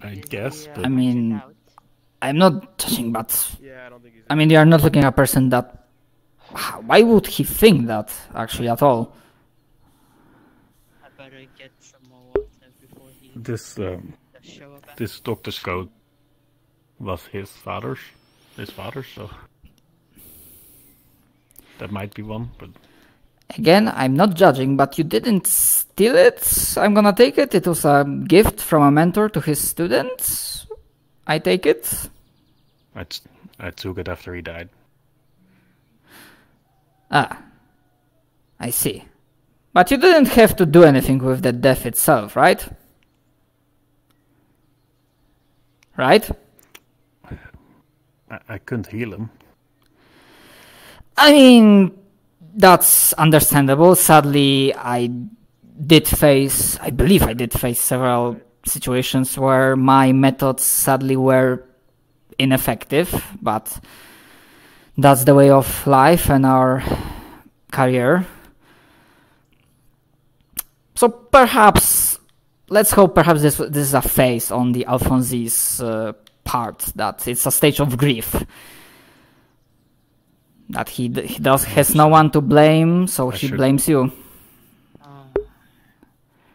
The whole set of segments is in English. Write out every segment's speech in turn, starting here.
I guess, but I mean, I'm not judging, but Yeah, I don't think he's. I mean, you are not looking at a person that. Why would he think that actually at all? I better get some more water before he this does show up. this doctor's coat was his father's, so that might be one. But Again, I'm not judging, but you didn't steal it. I'm gonna take it. It was a gift from a mentor to his students. I take it. I took it after he died. Ah, I see. But you didn't have to do anything with the death itself, right? Right? I couldn't heal him. I mean, that's understandable. Sadly, I believe I did face several situations where my methods sadly were ineffective, but that's the way of life and our career. So perhaps, let's hope perhaps this is a phase on the Alphonse's part, that it's a stage of grief. That he has no one to blame, so he blames you.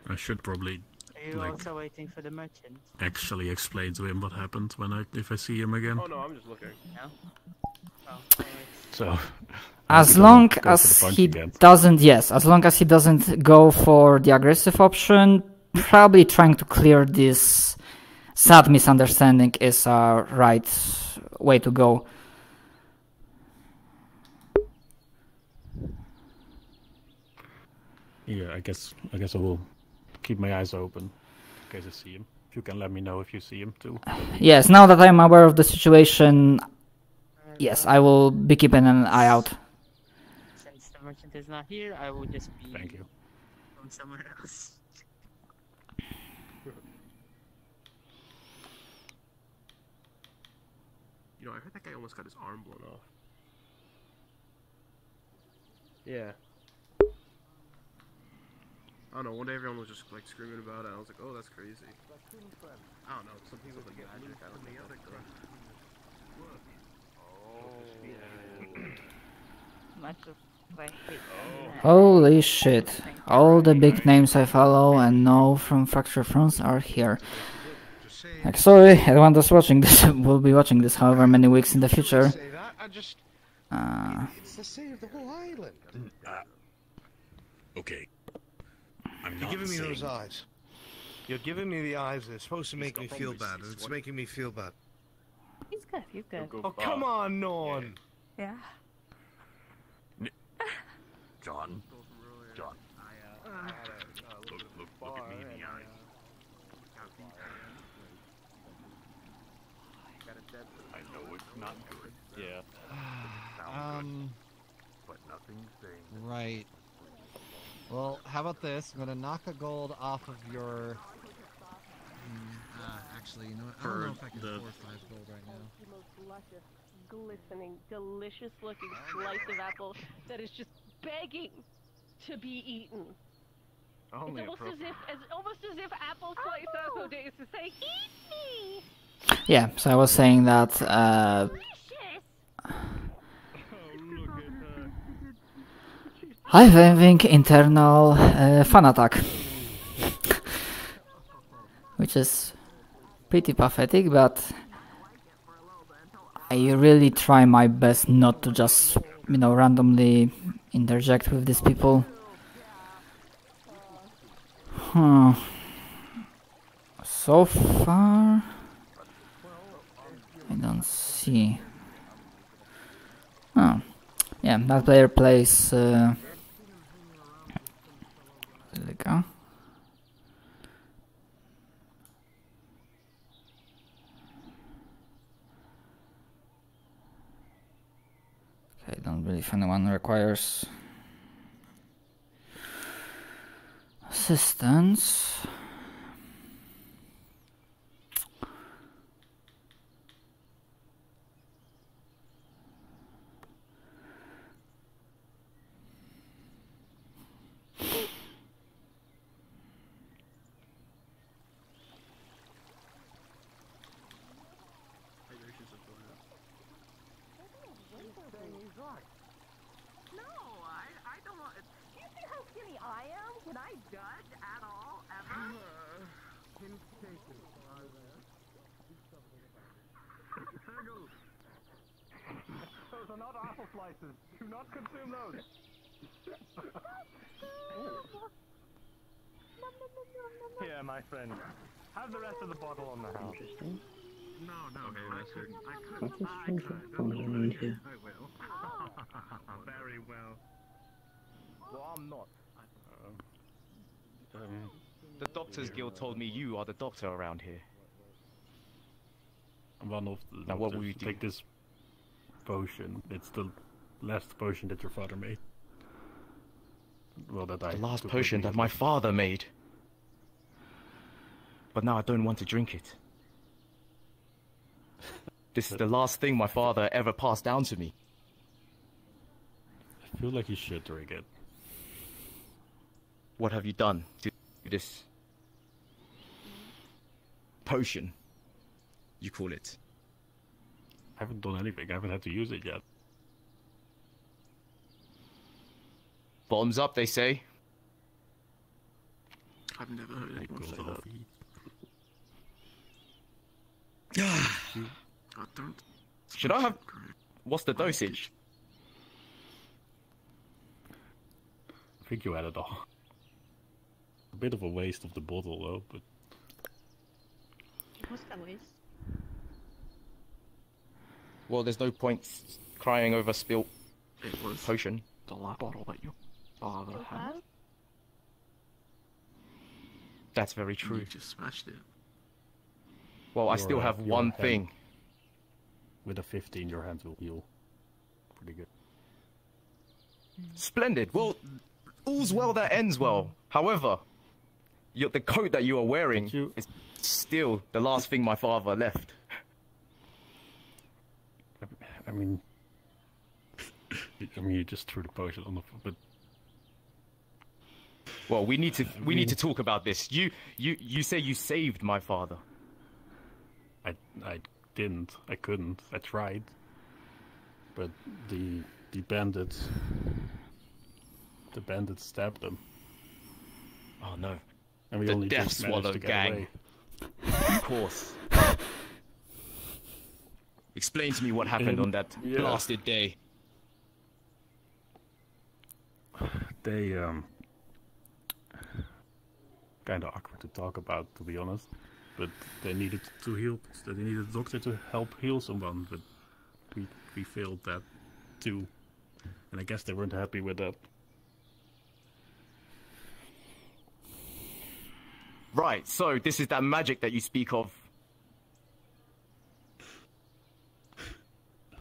I should probably Are you also waiting for the merchant? actually explain to him what happened if I see him again. Oh no, I'm just looking. No? Oh, So as long as he doesn't go for the aggressive option, probably trying to clear this sad misunderstanding is a right way to go. Yeah, I guess I will keep my eyes open in case I see him. If you can let me know if you see him too. Yes, now that I'm aware of the situation, yes, I will be keeping an eye out. Since the merchant is not here, I will just be Thank you. going somewhere else. You know, I heard that guy almost got his arm blown off. Yeah. I don't know, one day everyone was just like screaming about it. I was like, oh, that's crazy. I don't know, some people like magic. I don't know. Holy shit. All the big names I follow and know from Fracture Fronts are here. Like, sorry, everyone that's watching this will be watching this however many weeks in the future. It's the same of the whole island. Okay. You're giving me those eyes. You're giving me the eyes. They're supposed to make me feel bad, and it's making me feel bad. He's good. He's good. Oh, come on, Norn. Yeah. John. Look at me in the eye. I know it's not good. Yeah. But nothing's saying. Right. Well, how about this? I'm gonna knock a gold off of your. Actually, you know what? I don't know if I can afford 5 gold right now. The most luscious, glistening, delicious-looking slice of apple that is just begging to be eaten. Only it's almost as if apple slice Asmodeus is saying, "Eat me!" Yeah, so I was saying that. I'm having internal fan attack, which is pretty pathetic, but I really try my best not to just, randomly interject with these people. So far, I don't see. Oh, yeah, that player plays. There we go. Okay, I don't believe anyone requires assistance. Can I judge at all, ever? Those are not apple slices. Do not consume those. Here, my friend. Have the rest of the bottle on the house. Interesting. No, okay, What do you need here? I will. Very well. Well, I'm not. The Doctors Guild told me you are the doctor around here. One of the Now what will you do? Take this potion. It's the last potion that your father made. Well, that I The last took potion with me. that my father made. But now I don't want to drink it. This is the last thing my father ever passed down to me. I feel like you should drink it. What have you done to this potion, you call it? I haven't done anything. I haven't had to use it yet. Bottoms up, they say. I've never heard anyone say that. I don't. Should I have... What's the dosage? I think you had it all. A bit of a waste of the bottle though, but... What's that waste? Well, there's no point crying over spilt It was potion. the last bottle that your father had. That's very true. You just smashed it. Well, I still have one thing. With a 15, your hands will heal. Pretty good. Splendid. Well, all's well that ends well. However, the coat that you are wearing is still the last thing my father left. I mean, you just threw the potion on the floor, but... Well, we need to talk about this. You say you saved my father. I didn't. I couldn't. I tried. But the bandits stabbed them. Oh no. And we The only Death just managed Swallow to get gang. away. Of course. Explain to me what happened on that blasted day. They kind of awkward to talk about, to be honest. But they needed to heal. They needed a doctor to help heal someone, but we failed that too. And I guess they weren't happy with that. Right, so this is that magic that you speak of.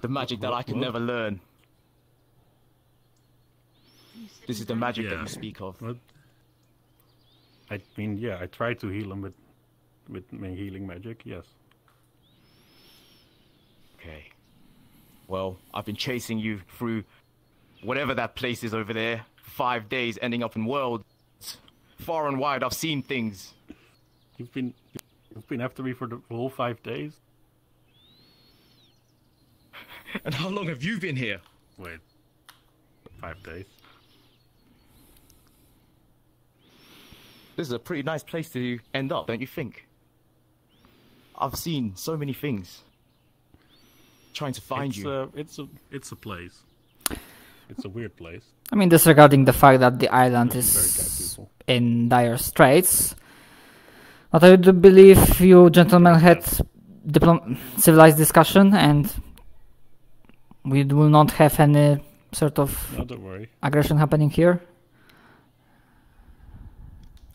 The magic that I could never learn. This is the magic that you speak of. What? I mean, yeah, I tried to heal him with my healing magic, yes. Okay. Well, I've been chasing you through whatever that place is over there. 5 days, ending up in worlds. Far and wide, I've seen things. You've been after me for the whole 5 days? And how long have you been here? Wait. 5 days. This is a pretty nice place to end up, don't you think? I've seen so many things. Trying to find you. It's a place. It's a weird place. I mean, disregarding the fact that the island is in dire straits. But I do believe you gentlemen had civilized discussion, and we will not have any sort of don't worry. aggression happening here.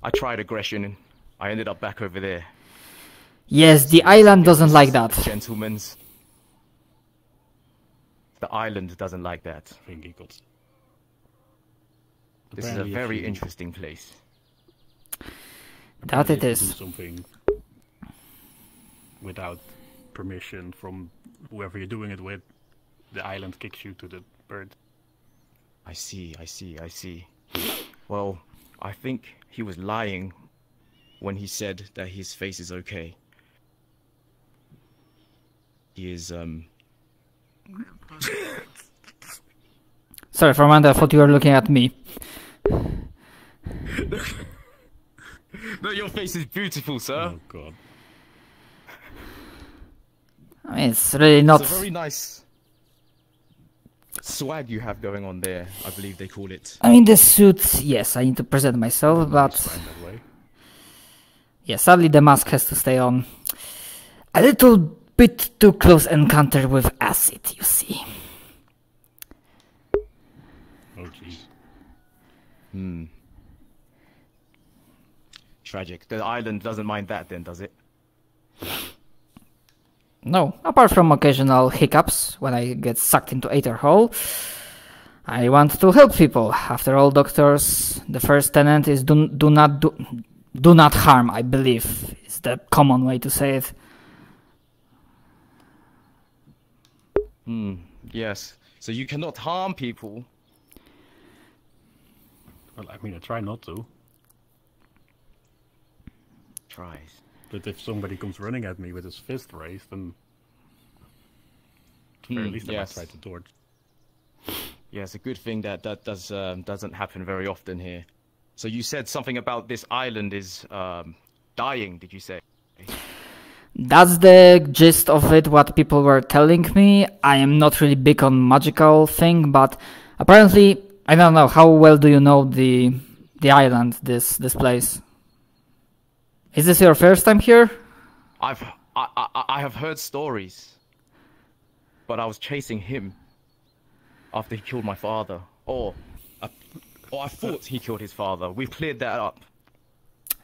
I tried aggression and I ended up back over there. Yes, the island doesn't like that. Gentlemen's. The island doesn't like that. I think he got... This is a very interesting place. That it is. Do something without permission from whoever you're doing it with, the island kicks you to the bird. I see. Well, I think he was lying when he said that his face is okay. He is, Sorry, for a moment I thought you were looking at me. No, your face is beautiful, sir. Oh god. I mean, it's really not. It's a very nice swag you have going on there, I believe they call it. I mean, the suit, yes, I need to present myself, but yeah, sadly the mask has to stay on. A little bit too close encounter with acid, you see. Oh jeez. Hmm. Tragic. The island doesn't mind that then, does it? No, apart from occasional hiccups when I get sucked into Aether Hole, I want to help people. After all, doctors, the first tenet is do not harm, I believe. It's the common way to say it. Yes. So you cannot harm people. Well, I mean, I try not to. Tries. But if somebody comes running at me with his fist raised, then at the very least I might try to dodge. Yeah, it's a good thing that doesn't happen very often here. So you said something about this island is dying, did you say? That's the gist of it, what people were telling me. I am not really big on magical thing, but apparently, I don't know, how well do you know the island, this place? Is this your first time here? I have heard stories, but I was chasing him after he killed my father, or I thought he killed his father. We've cleared that up,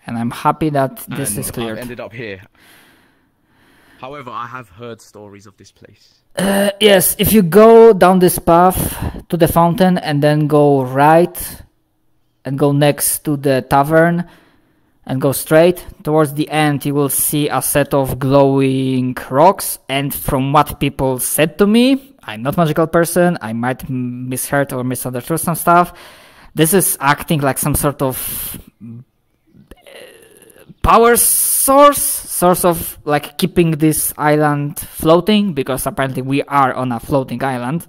and I'm happy that this is cleared. I've ended up here. However, I have heard stories of this place. Yes, if you go down this path to the fountain and then go right and go next to the tavern and go straight, towards the end you will see a set of glowing rocks, and from what people said to me, I'm not a magical person, I might misheard or misunderstood some stuff, this is acting like some sort of power source of like keeping this island floating, because apparently we are on a floating island.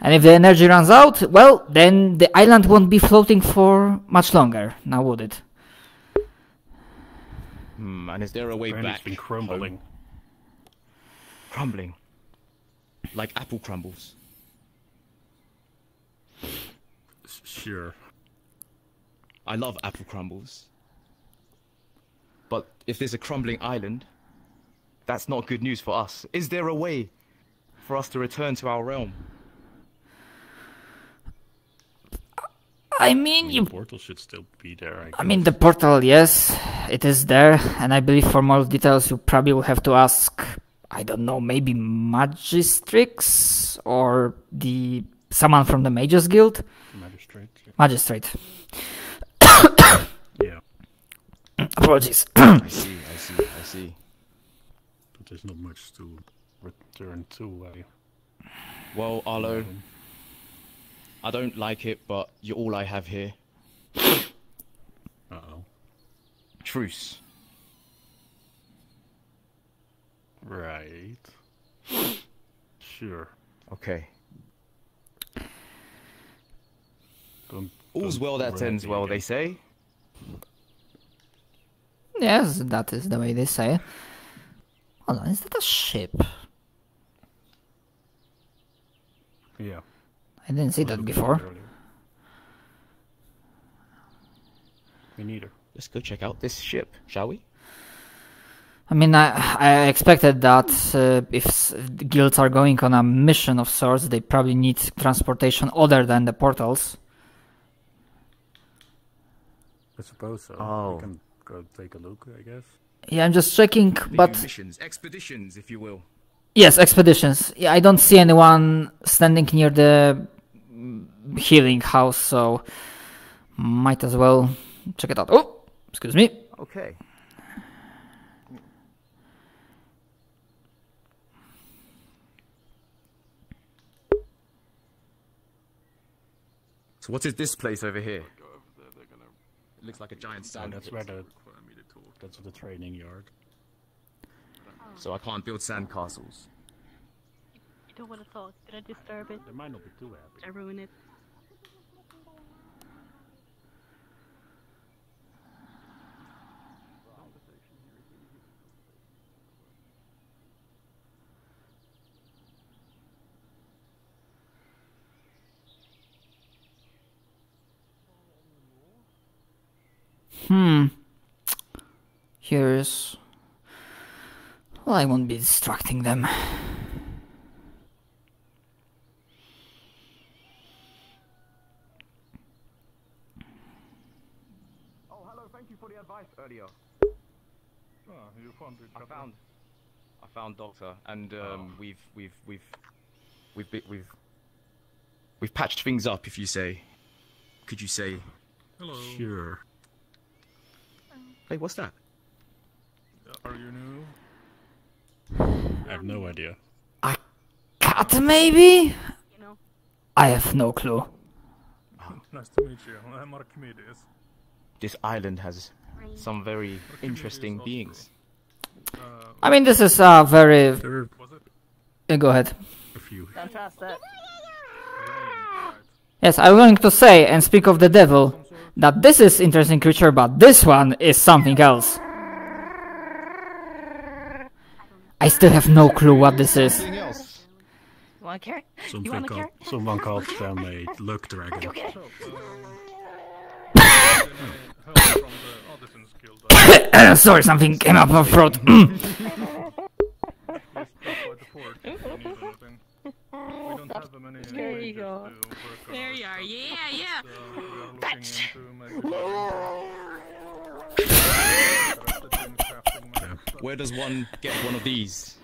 And if the energy runs out, well, then the island won't be floating for much longer, now would it? And is there a way back? It's been crumbling. Crumbling? Like apple crumbles? Sure. I love apple crumbles. But if there's a crumbling island, that's not good news for us. Is there a way for us to return to our realm? I mean, the portal should still be there. I mean, the portal, yes, it is there, and I believe for more details you probably will have to ask, I don't know, maybe Magistrix or someone from the Mages Guild? Magistrate. Yeah. Magistrate. Yeah. Apologies. I see. But there's not much to return to. Well, Arlo, I don't like it, but you're all I have here. Uh-oh. Truce. Right. Sure. Okay. All's well that ends well, they say. Yes, that is the way they say it. Hold on, is that a ship? Yeah. I didn't see that before. Me neither. Let's go check out this ship, shall we? I mean, I expected that if guilds are going on a mission of sorts, they probably need transportation other than the portals. I suppose so. Oh. We can go take a look, I guess. Yeah, I'm just checking, but... Missions, expeditions, if you will. Yes, expeditions. Yeah, I don't see anyone standing near the healing house, so might as well check it out. Oh, excuse me. Okay. So what is this place over here? It looks like a giant sand that's pit. where that's the training yard. So I can't build sand castles. You don't want to talk. Did I disturb it? They might not be too happy. Did I ruin it? Here's... Well, I won't be distracting them. Oh, hello. Thank you for the advice earlier. You found it. I found Doctor, and we've patched things up. If you say, could you say? Hello. Sure. Hey, what's that? Are you new? I have no idea. A cat, maybe? I have no clue. Nice to meet you. I'm Archimedes. This island has some very interesting beings. I mean, this is very... go ahead. A few. Fantastic. Yes, I'm going to say, and speak of the devil, that this is interesting creature, but this one is something else. I still have no clue what this is. You want a carrot? You want a carrot? Someone called them a luck dragon. Go get it. Sorry, something came up my throat. There you go. There you are. Yeah. Fetch. Where does one get one of these?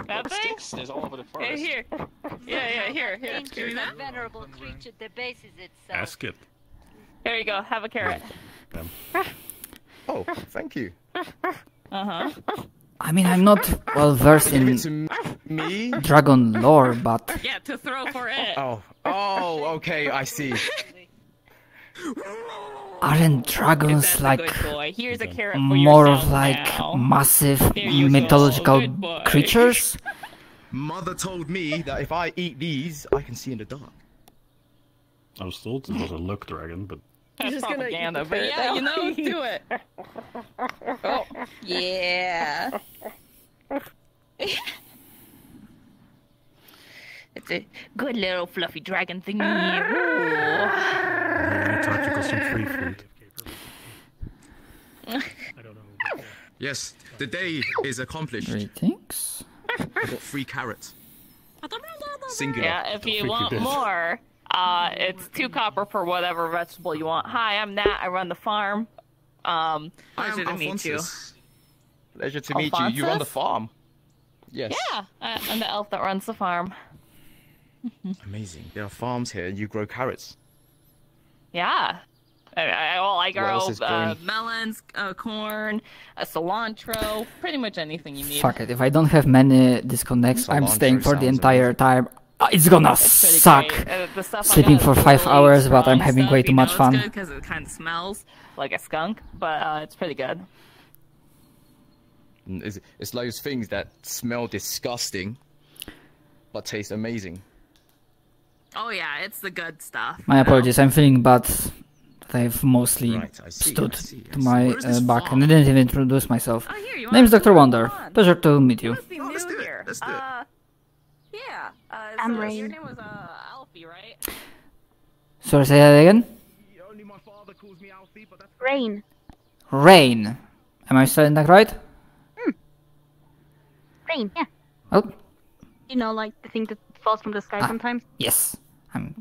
That thing? There's all over the forest. Here. Yeah, here. Give me that. Venerable creature debases itself. Ask it. Here you go. Have a carrot. Oh, thank you. I mean, I'm not well versed in dragon lore, but... Yeah, to throw for it. Oh, okay, I see. Aren't dragons like Here's a carrot for more of yourself like now. massive mythological creatures? Mother told me that if I eat these, I can see in the dark. I was told it was a luck dragon, but... That's propaganda, but yeah, do it. Oh, yeah. It's a good little fluffy dragon thingy. I thought you got some free food. I don't know. Yes, the day is accomplished. Greetings. I got 3 carrots. Singular. Yeah, if you want more, it's 2 copper for whatever vegetable you want. Hi, I'm Nat. I run the farm. Pleasure to meet you. Pleasure to meet you. You run the farm. Yes. Yeah, I'm the elf that runs the farm. Amazing. There are farms here, and you grow carrots. Yeah. I grow growing? melons, corn, cilantro, pretty much anything you need. Fuck it, if I don't have many disconnects, I'm Cilantro staying for the sounds entire time. It's gonna suck sleeping for 5 hours, but I'm having way too much fun. Because it kind of smells like a skunk, but it's pretty good. It's those things that smell disgusting, but taste amazing. Oh yeah, it's the good stuff. My apologies, I'm feeling bad. I've mostly stood to my back and I didn't even introduce myself. Name's Dr. Wonder. Pleasure to meet you. Let's do it. Let's do it. Yeah. I'm Rain. Your name was Alfie, right? Sorry, say that again? Rain. Rain. Am I saying that right? Rain, yeah. Oh. You know, like the thing that falls from the sky sometimes? Yes.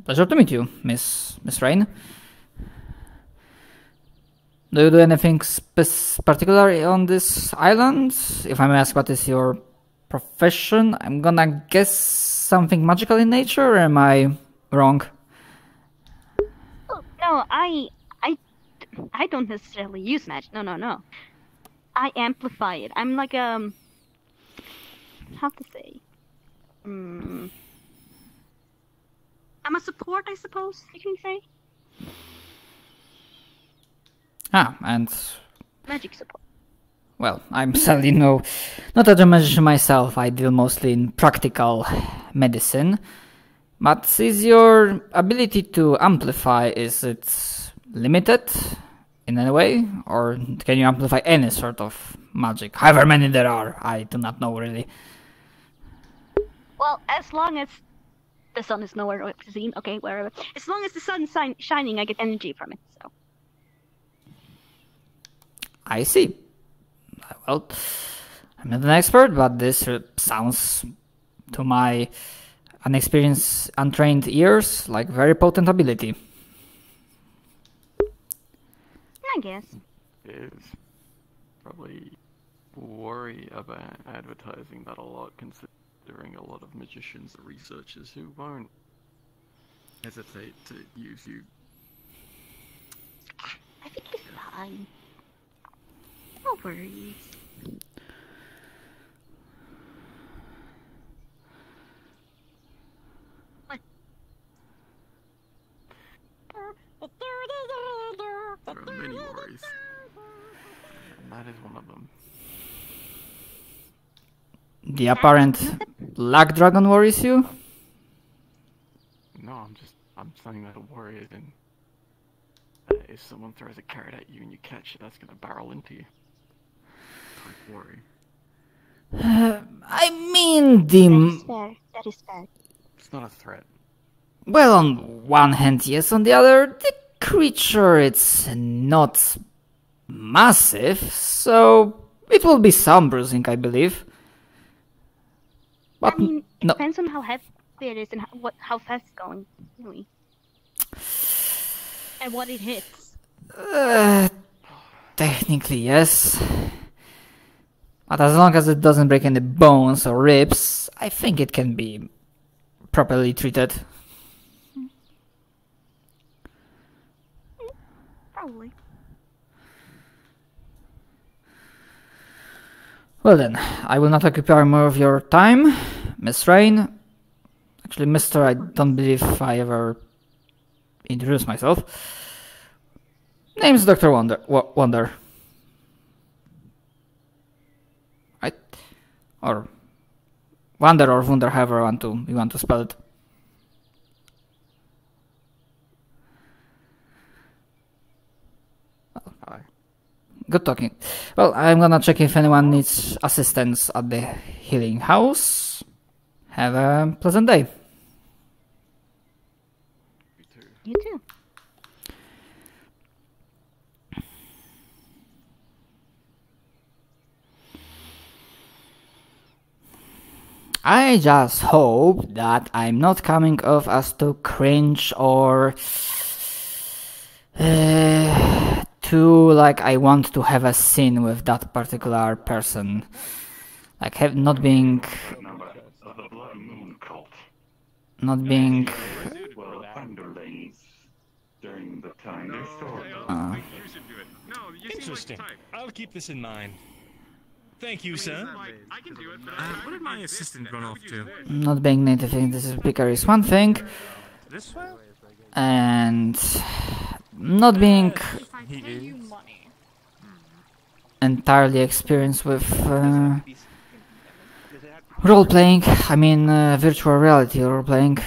Pleasure to meet you, Miss Rain. Do you do anything particular on this island? If I may ask, what is your profession? I'm gonna guess something magical in nature, or am I wrong? Oh, no, I don't necessarily use magic. No. I amplify it. I'm like how to say? I'm a support, I suppose you can say. And... Magic support. Well, I'm sadly not a magician myself. I deal mostly in practical medicine. But is your ability to amplify, is it limited in any way? Or can you amplify any sort of magic? However many there are, I do not know really. Well, as long as the sun is nowhere to be seen, okay, wherever. As long as the sun is shining, I get energy from it, so... I see. Well, I'm not an expert, but this sounds to my unexperienced, untrained ears like very potent ability. I guess. Is probably worry about advertising that a lot, considering a lot of magicians are researchers who won't hesitate to use you. I think it's fine. No worries. What? There are many worries. And that is one of them. The apparent Black Dragon worries you? No, I'm saying that a worry is in if someone throws a carrot at you and you catch it, that's gonna barrel into you. Type worry. I mean the... That is fair. It's not a threat. Well, on one hand, yes. On the other, the creature, it's not massive, so it will be some bruising, I believe. But I mean, it no. depends on how heavy it is and how fast it's going, really. And what it hits. Technically, yes. But as long as it doesn't break any bones or ribs, I think it can be properly treated. Probably. Well then, I will not occupy more of your time, Miss Rain. Actually, Mr. I don't believe I ever introduced myself. Name's Dr. Wonder. Right? Or Wonder or Wunder, however you want to spell it. Hi. Good talking. Well, I'm gonna check if anyone needs assistance at the healing house. Have a pleasant day. You too. I just hope that I'm not coming off as too cringe or too like I want to have a scene with that particular person. Like not being Interesting. I'll keep this in mind. Thank you, sir. I can do it, but what did my assistant run off to? not being native English speaker is one thing, This way? and not being He is. entirely experienced with role-playing, I mean virtual reality role-playing.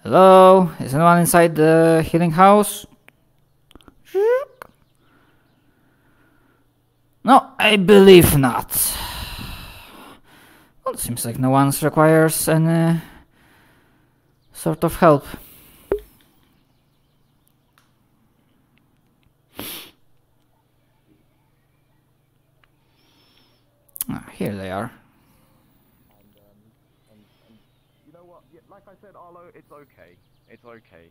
Hello? Is anyone inside the healing house? No, I believe not. Well, it seems like no one requires any sort of help. Here they are. You know what? Yeah, like I said, Arlo, it's okay. It's okay.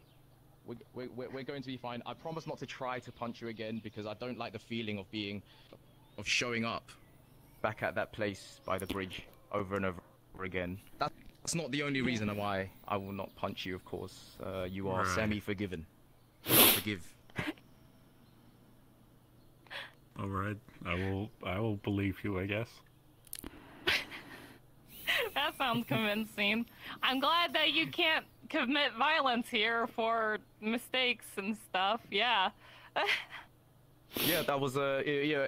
We're going to be fine. I promise not to try to punch you again because I don't like the feeling of showing up back at that place by the bridge over and over again. That's not the only reason why I will not punch you, of course. You are semi-forgiven. Forgive. Alright, I will believe you, I guess. That sounds convincing. I'm glad that you can't commit violence here for mistakes and stuff. Yeah. Yeah, that was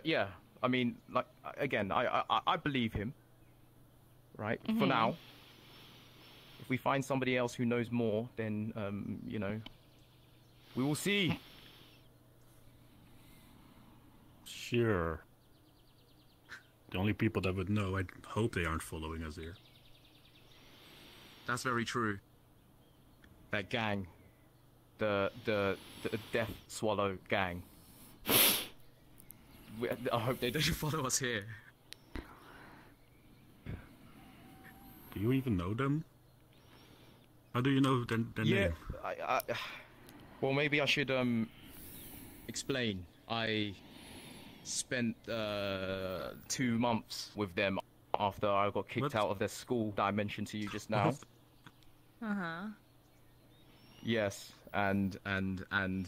yeah. I mean, like again, I believe him. Right? For now. If we find somebody else who knows more, then you know, we will see. Sure. The only people that would know, I hope they aren't following us here. That's very true. That gang. the Death Swallow gang. I hope they don't follow us here. Do you even know them? How do you know their name? Well, maybe I should explain. I spent 2 months with them after I got kicked out of their school that I mentioned to you just now. Yes, and I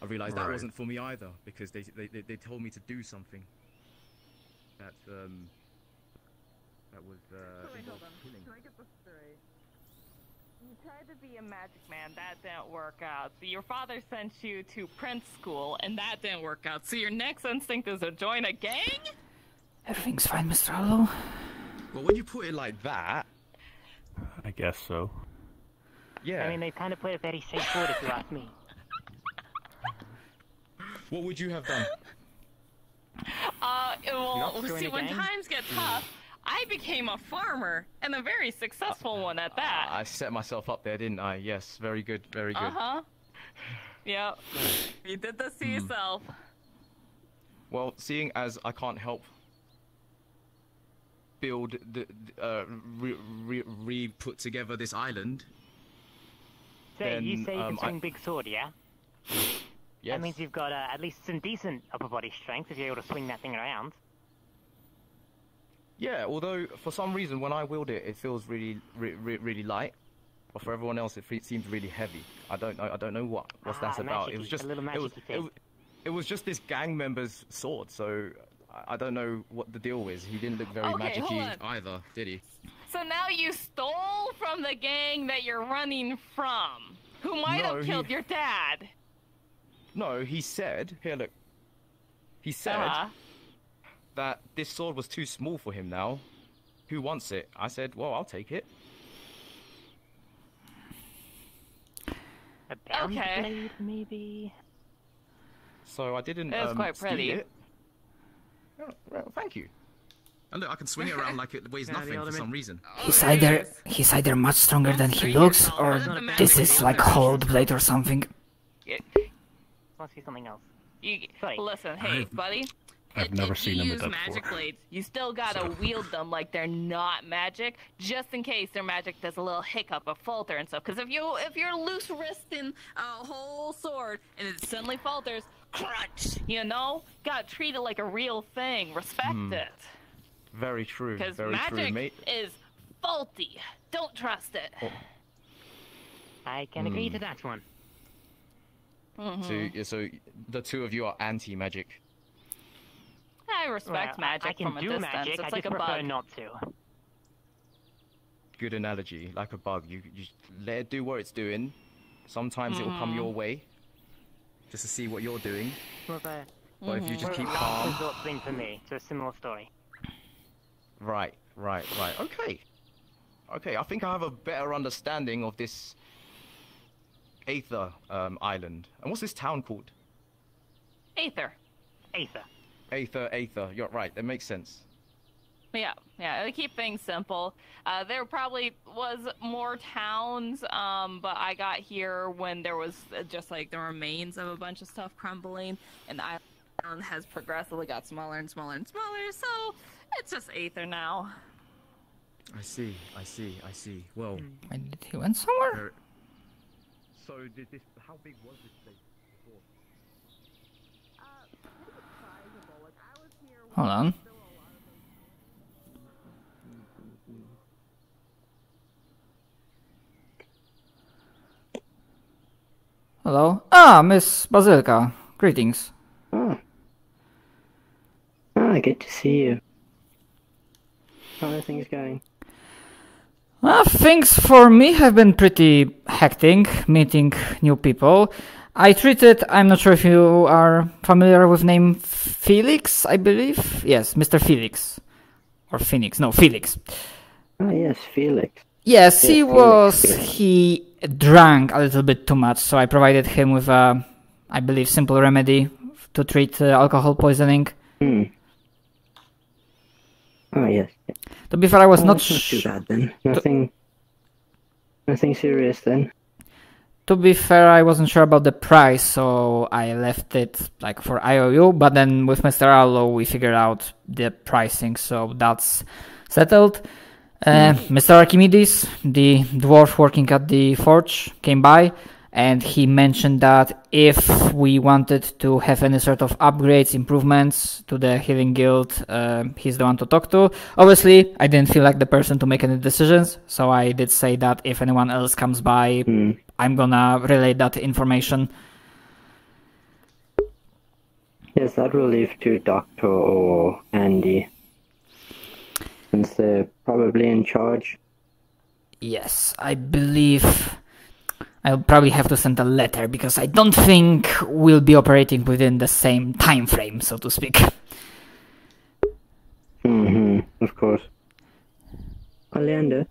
realized that wasn't for me either, because they told me to do something that was wait, hold on. Can I get this straight? You tried to be a magic man, that didn't work out. So your father sent you to Prince School, and that didn't work out. So your next instinct is to join a gang? Everything's fine, Mr. Hollow. Well, when you put it like that... I guess so. Yeah. I mean, they kind of play it very safe word if you ask me. What would you have done? Well, see, when times get tough, I became a farmer, and a very successful one at that. I set myself up there, didn't I? Yes, very good, very good. Yep. You did this to yourself. Well, seeing as I can't help build the re-put together this island. Say, you say you can swing big sword, yeah? Yes. That means you've got at least some decent upper body strength if you're able to swing that thing around. Yeah, although for some reason when I wield it, it feels really light, but for everyone else, it seems really heavy. I don't know what's that about. It was just it was just this gang member's sword, so I don't know what the deal is. He didn't look very magic-y either, did he? So now you stole from the gang that you're running from, who might have killed your dad. No, he said, here look, he said that this sword was too small for him now. Who wants it? I said, well, I'll take it. A bound blade, maybe? So I didn't It was quite pretty. steal it. Oh, well, thank you. And look, I can swing it around like it weighs nothing for some reason. He's either much stronger than he looks, or this is like hollowed blade or something. Must be something else. Listen, hey, buddy. I've never seen him with that magic before. blades. You still gotta wield them like they're not magic, just in case their magic does a little hiccup, a falter and stuff. Because if you're loose wristing a whole sword and it suddenly falters, crunch. You know, gotta treat it like a real thing. Respect it. Very true. Because Very magic true, mate. is faulty. Don't trust it. Oh. I can agree to that one. So the two of you are anti-magic. I respect magic I can from a do distance. magic, It's I like just a prefer bug. not to. Good analogy, like a bug. You let it do what it's doing. Sometimes it will come your way, just to see what you're doing. But if you just keep calm, Resort thing for me. So a similar story. Right. Okay. I think I have a better understanding of this Aether island. And what's this town called? Aether. Aether. You're right. That makes sense. Yeah, they keep things simple. There probably was more towns, but I got here when there was just like the remains of a bunch of stuff crumbling, and the island has progressively got smaller and smaller and smaller, so it's just Aether now. I see. Well, Did he went somewhere? So how big was this place before? Hold on. Hello? Miss Bazilka. Greetings. Good to see you. How are things going? Things for me have been pretty hectic, meeting new people. I'm not sure if you are familiar with name Felix, I believe? Yes, Mr. Felix. Or Phoenix, no, Felix. Oh yes, Felix. Yes, he drank a little bit too much, so I provided him with a, I believe, simple remedy to treat alcohol poisoning. Oh yes. To be fair, I was not too bad then. Nothing serious then. to be fair, I wasn't sure about the price, so I left it like for IOU, but then with Mr. Arlo we figured out the pricing, so that's settled. Mr. Archimedes, the dwarf working at the forge, came by, and he mentioned that if we wanted to have any sort of upgrades, improvements to the Healing Guild, he's the one to talk to. Obviously, I didn't feel like the person to make any decisions, so I did say that if anyone else comes by, I'm gonna relay that information. Yes, that will leave to Doctor or Andy, since they're probably in charge. Yes, I believe I'll probably have to send a letter, because I don't think we'll be operating within the same time frame, so to speak. Of course. Oleander?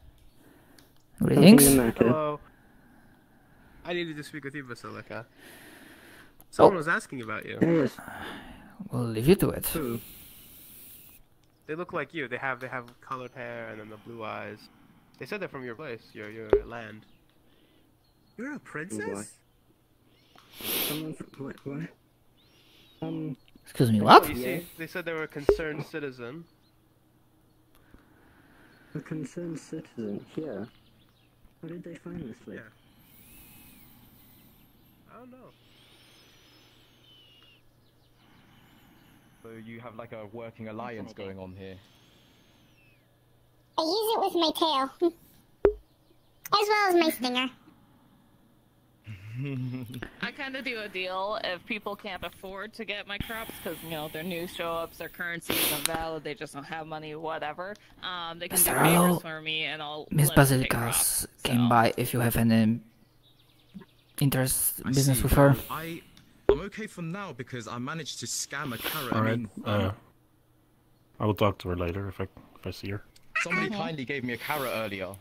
Greetings. Something the matter? Hello. I needed to speak with you, Basilica. Someone was asking about you. Yes. We'll leave you to it. Who? They look like you. They have colored hair and then the blue eyes. They said they're from your place, your land. You're a princess? Someone from what? Excuse me, what? You see, they said they were a concerned citizen. A concerned citizen here? How did they find this place? Yeah. I don't know. So you have like a working alliance going on here. I use it with my tail. As well as my stinger. I kind of do a deal if people can't afford to get my crops because, you know, their new show-ups, their currency isn't valid, they just don't have money, whatever. They can do favors for me and I'll Miss let them take Basilica crops, came by if you have any business with her. I'm okay for now because I managed to scam a carrot. Alright, I will talk to her later if I see her. Somebody kindly gave me a carrot earlier.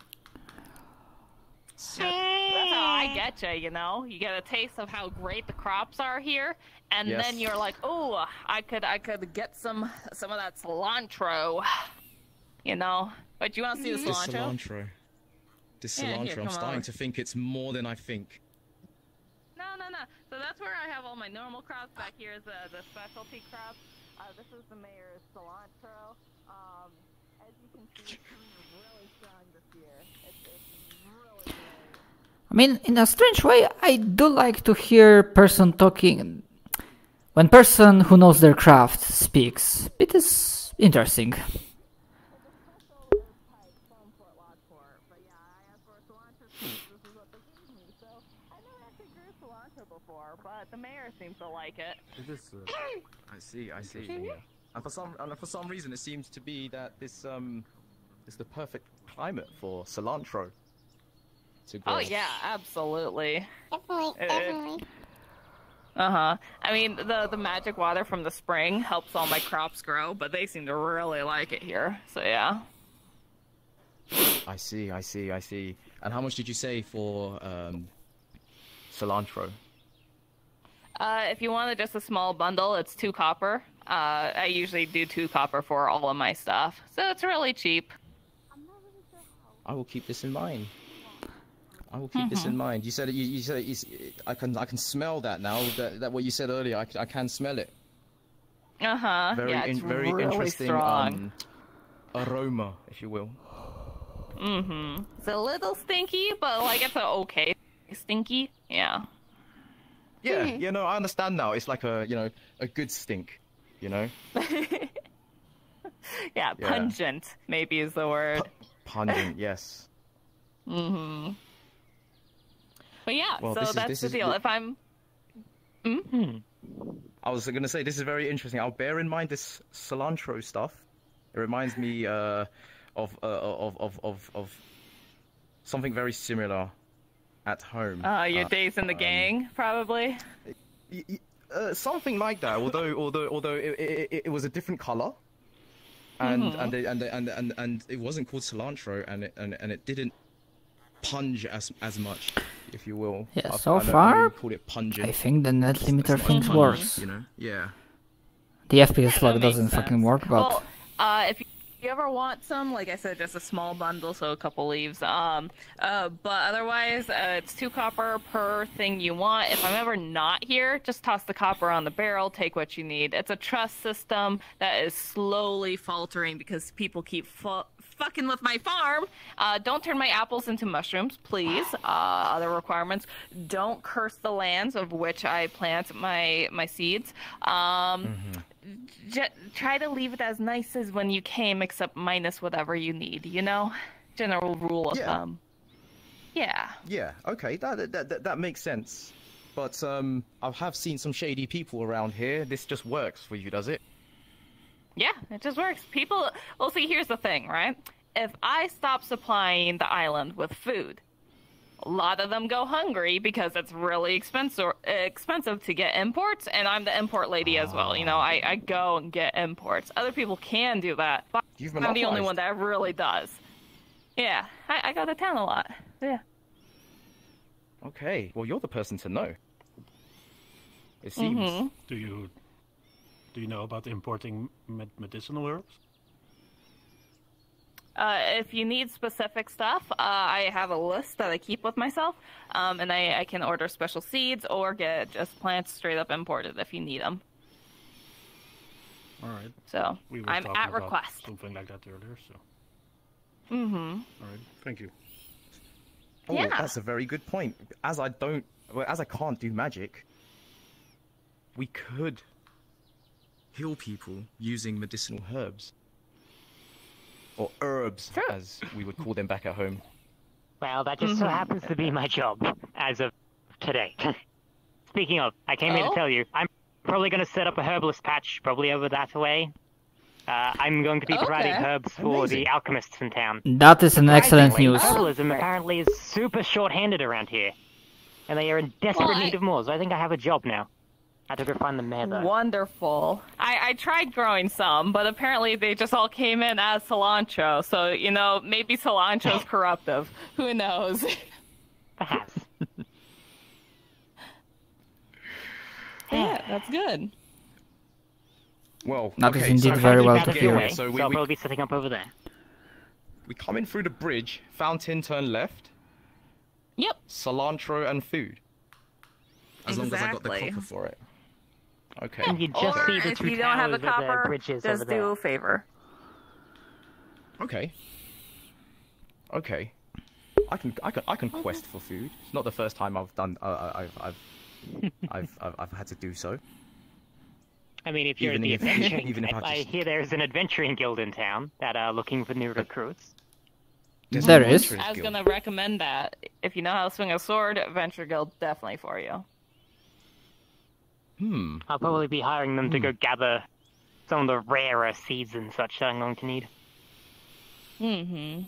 That's how I get you know? You get a taste of how great the crops are here, and then you're like, oh, I could get some of that cilantro, you know? But you want to see the cilantro? This cilantro, I'm starting to think it's more than I think. No. So that's where I have all my normal crops. Back here is the specialty crops. This is the mayor's cilantro. As you can see, it's coming really strong this year. It's really great. I mean, in a strange way, I do like to hear person talking. When person who knows their craft speaks, it is interesting. But the mayor seems to like it. I see. And for some reason, it seems to be that this is the perfect climate for cilantro to grow. Oh yeah, absolutely. Definitely. I mean, the magic water from the spring helps all my crops grow, but they seem to really like it here. So yeah. I see. And how much did you say for cilantro? If you wanted just a small bundle, it's 2 copper. I usually do 2 copper for all of my stuff, so it's really cheap. I will keep this in mind. You said I can smell that now. That what you said earlier. I can smell it. Very really interesting strong. Aroma, if you will. It's a little stinky, but like it's a okay stinky. Yeah. Yeah, I understand now. It's like a good stink, Yeah, pungent maybe is the word. Pungent, yes. But yeah, well, so that's the deal. If I'm... I was going to say, this is very interesting. I'll bear in mind this cilantro stuff. It reminds me of something very similar at home. Your days in the gang, probably? Something like that, although it was a different color. And it wasn't called cilantro, and it didn't punge as much, if you will. Yeah, so far, called it pungent. I think the net limiter thing works. Yeah. The FPS log doesn't fucking work, but... Well, if you ever want some, like I said, just a small bundle, so a couple leaves. But otherwise, it's 2 copper per thing you want. If I'm ever not here, just toss the copper on the barrel, take what you need. It's a trust system that is slowly faltering because people keep fucking with my farm. Don't turn my apples into mushrooms, please. Other requirements: don't curse the lands of which I plant my seeds. Try to leave it as nice as when you came, except minus whatever you need, you know? General rule of thumb. Yeah. Yeah, okay, that makes sense. But, I have seen some shady people around here. This just works for you, does it? Yeah, it just works. People... Well, see, here's the thing, right? If I stop supplying the island with food, a lot of them go hungry because it's really expensive to get imports, and I'm the import lady as well. You know, I go and get imports. Other people can do that, but I'm the only one that really does. Yeah, I go to town a lot. Yeah. Okay, well, you're the person to know. It seems. Do you know about importing medicinal herbs? If you need specific stuff, I have a list that I keep with myself, and I can order special seeds or get just plants straight up imported if you need them. All right. So I'm at about request. Something like that earlier. So. All right. Thank you. Oh, yeah. That's a very good point. As I can't do magic, we could heal people using medicinal herbs. Or herbs, as we would call them back at home. Well, that just so happens to be my job, as of today. Speaking of, I came here to tell you, I'm probably going to set up a herbalist patch, probably over that way. I'm going to be providing herbs for the alchemists in town. That is an excellent news. Herbalism apparently is super short-handed around here. And they are in desperate need of more, so I think I have a job now. I had to go find the mayor, though. Wonderful. I tried growing some, but apparently they just all came in as cilantro. So, you know, maybe cilantro's corruptive. Who knows? Perhaps. Yeah, that's good. Well, that is indeed very well to hear. So I'll probably be setting up over there. We come in through the bridge, fountain turn left. Yep. Cilantro and food. As long as I got the copper for it. Okay. And you just or see the if you don't have a copper, just do a favor. Okay. Okay. I can quest for food. It's not the first time I've done. I've had to do so. I mean, if you're in the adventuring type, I hear there's an adventuring guild in town that are looking for new recruits. There is. I was gonna recommend that. If you know how to swing a sword, Adventure Guild definitely for you. I'll probably be hiring them to go gather some of the rarer seeds and such that I'm going to need.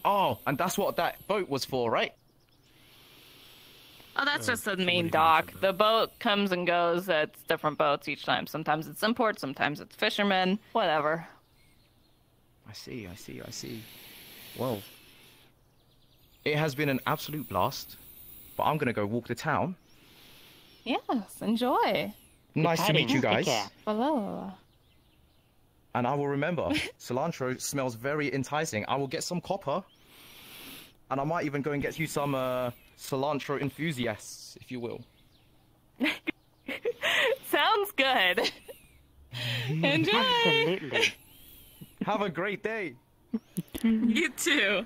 Oh, and that's what that boat was for, right? Oh, that's just the main dock. The boat comes and goes. It's different boats each time. Sometimes it's import, sometimes it's fishermen, whatever. I see. Well, it has been an absolute blast, but I'm gonna go walk the town. Yes, enjoy. Nice to meet you guys. Hello. And I will remember, cilantro smells very enticing. I will get some copper, and I might even go and get you some cilantro enthusiasts, if you will. Sounds good. Enjoy. Absolutely. Have a great day. You too.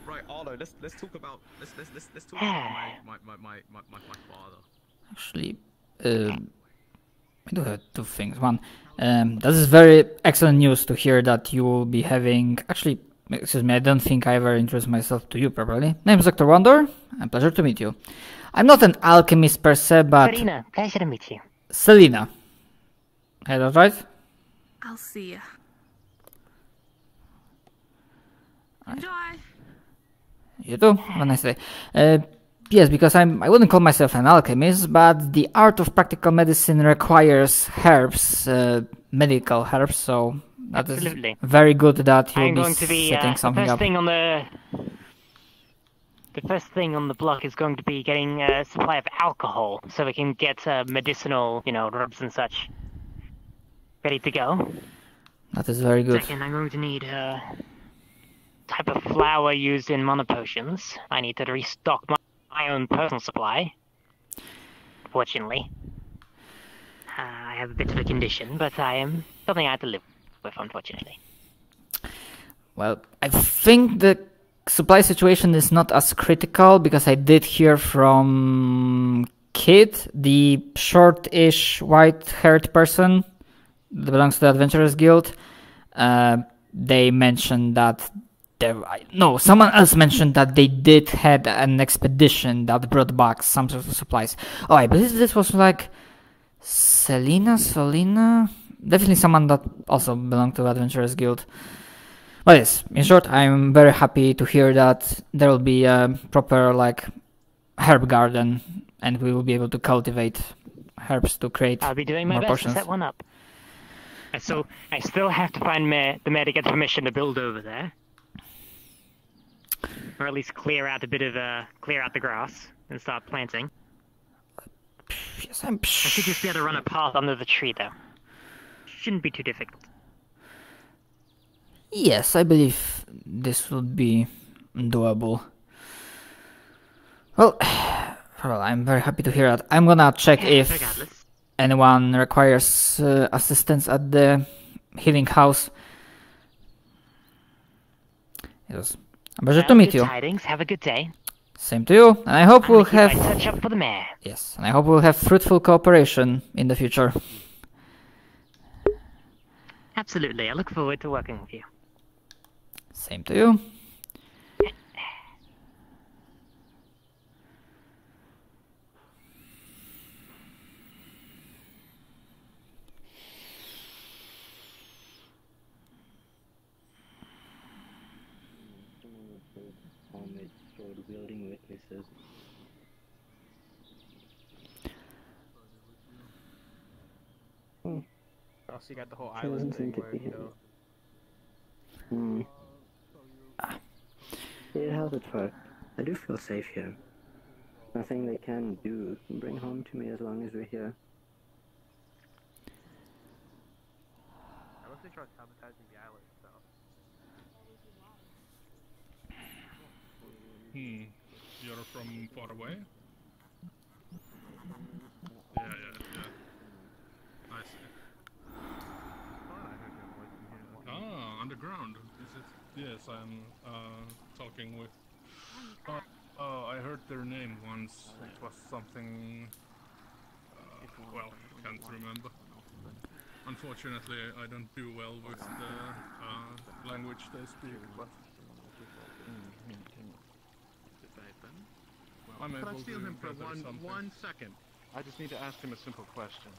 Right, Arlo. Let's talk about let's talk about my father. Actually, I do have two things. One, this is very excellent news to hear that you will be having. Actually, excuse me, I don't think I ever introduced myself to you properly. Name is Dr. Wonder. A pleasure to meet you. I'm not an alchemist per se, but Selena, pleasure to meet you. Selena. Hey, that's right. I'll see ya. Enjoy. You too. Have a nice day. Yes, because I wouldn't call myself an alchemist, but the art of practical medicine requires herbs, medical herbs, so that Absolutely. Is very good that you'll I'm going to be setting something up. The first thing on the block is going to be getting a supply of alcohol, so we can get medicinal, herbs and such ready to go. That is very good. Second, I'm going to need type of flour used in mana potions. I need to restock my own personal supply. Fortunately, I have a bit of a condition, but I am something I have to live with, unfortunately. Well, I think the supply situation is not as critical because I did hear from Kid, the short-ish, white-haired person that belongs to the Adventurers Guild. They mentioned that someone else mentioned that they did had an expedition that brought back some sort of supplies. Oh, I believe this was like Solina? Definitely someone that also belonged to the Adventurers Guild. But yes, in short, I'm very happy to hear that there will be a proper like herb garden and we will be able to cultivate herbs to create I'll be doing my best to set one up. So I still have to find the mayor to get permission to build over there. Or at least clear out the grass and start planting. Yes, I should just be able to run a path under the tree, though. Shouldn't be too difficult. Yes, I believe this would be doable. Well, I'm very happy to hear that. I'm gonna check if anyone requires assistance at the healing house. It was a pleasure to meet you. Tidings. Have a good day. Same to you, and I hope we'll have. Touch up for the mayor. Yes, and I hope we'll have fruitful cooperation in the future. Absolutely, I look forward to working with you. Same to you. Building witnesses. Oh, so you got the whole island thing where, Yeah, how's it far? I do feel safe here. Nothing they can do can bring harm to me as long as we're here. Unless they try sabotaging the island itself. You're from far away? Yeah. I see. Ah, underground. Is it? Yes, I'm talking with. I heard their name once. It was something. Well, can't remember. Unfortunately, I don't do well with the language they speak, but. Can I steal him for one second? I just need to ask him a simple question.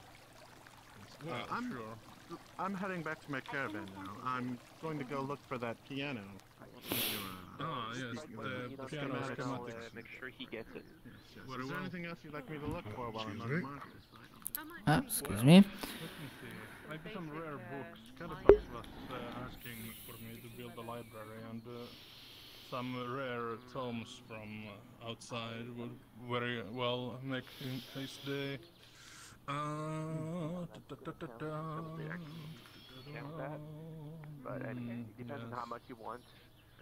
I'm heading back to my caravan now. I'm going to go look for that piano. Yes, the piano schematics. Make sure he gets it. Yes. Is there anything else you'd like me to look for while I'm on the market? Excuse me. Maybe some rare books. Califax was asking for me to build a library, and some rare tomes from outside would very well make his day. But it depends on how much you want.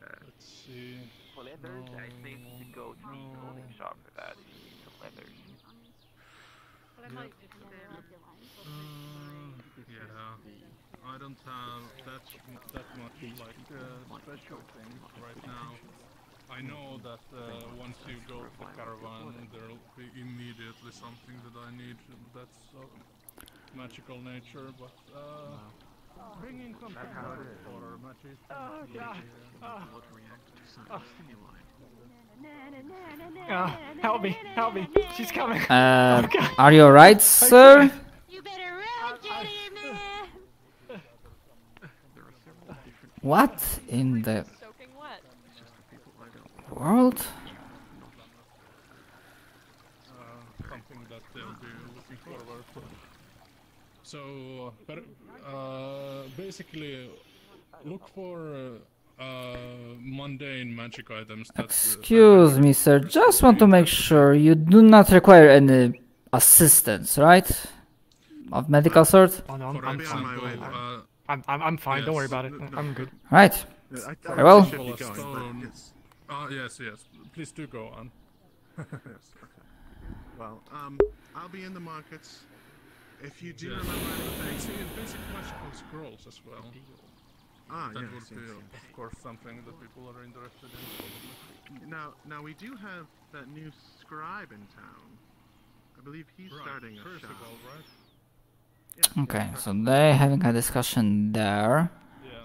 Let's see. For leathers, I think you should go to the clothing shop for that. You need some leathers. Yeah, I don't have that much like special things right now. I know that once you go to the caravan, there'll be immediately something that I need that's of magical nature, but bringing something for magic. Help me! Help me! She's coming! Are you alright, sir? You better run, Judy, man! What in the world? Something that they'll be looking forward to. So, basically, look for mundane magic items. Excuse me, sir. Just want to make sure you do not require any assistance, right? Of medical sort? For example, I'm fine. Yes. Don't worry about it. I'm good. Right. Very well. Yes. Please do go on. Yes, okay. Well, I'll be in the markets. If you do remember anything... See, basic magical scrolls as well. That would be, of course, something that people are interested in. Now we do have that new scribe in town. I believe he's starting a shop. Right? Okay, so they're having a discussion there. Yeah.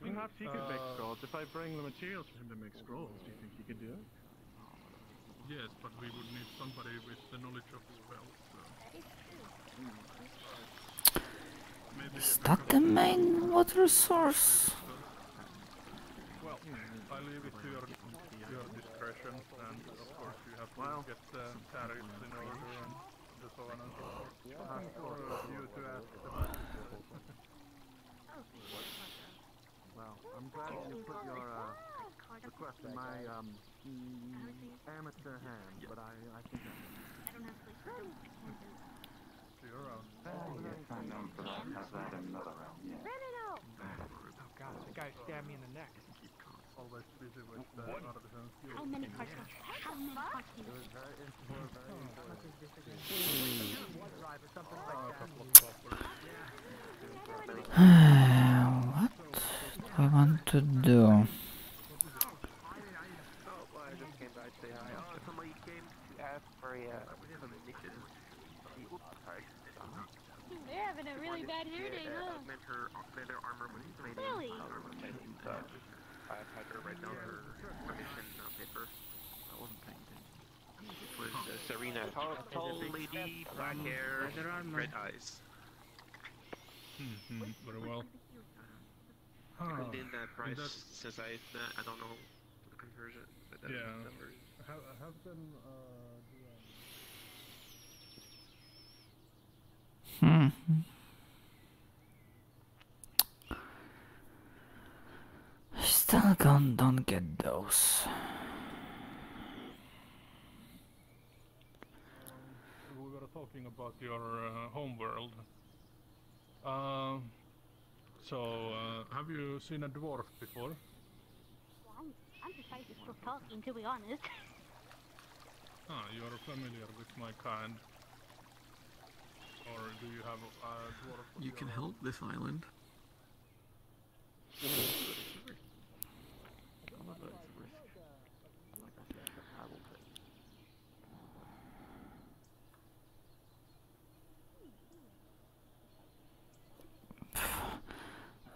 Perhaps he could make scrolls. If I bring the materials for him to make scrolls, do you think he could do it? Yes, but we would need somebody with the knowledge of spells. Is that the main water source? Well, I leave it to your discretion, and of course you have to get the tariffs in order and so on and so forth. For you to ask Well, I'm glad you put your request in my amateur hand, but I think you're on. Oh god, the guy stabbed me in the neck. Always busy with artisan skills. How many parts? How many parts? What do I want to do? Somebody came to ask for a mission. They're having a really bad hair day, huh? Their armor was made Really? I had her write down her mission paper. I wasn't paying attention. It was Serena, tall lady, black hair, red eyes. Very well. And in that price, since I don't know the conversion. But that numbers. Have them Still don't get those. We were talking about your home world. Have you seen a dwarf before? Well, I'm surprised you're still talking, to be honest. You are familiar with my kind. Or do you have a dwarf? You can help this island.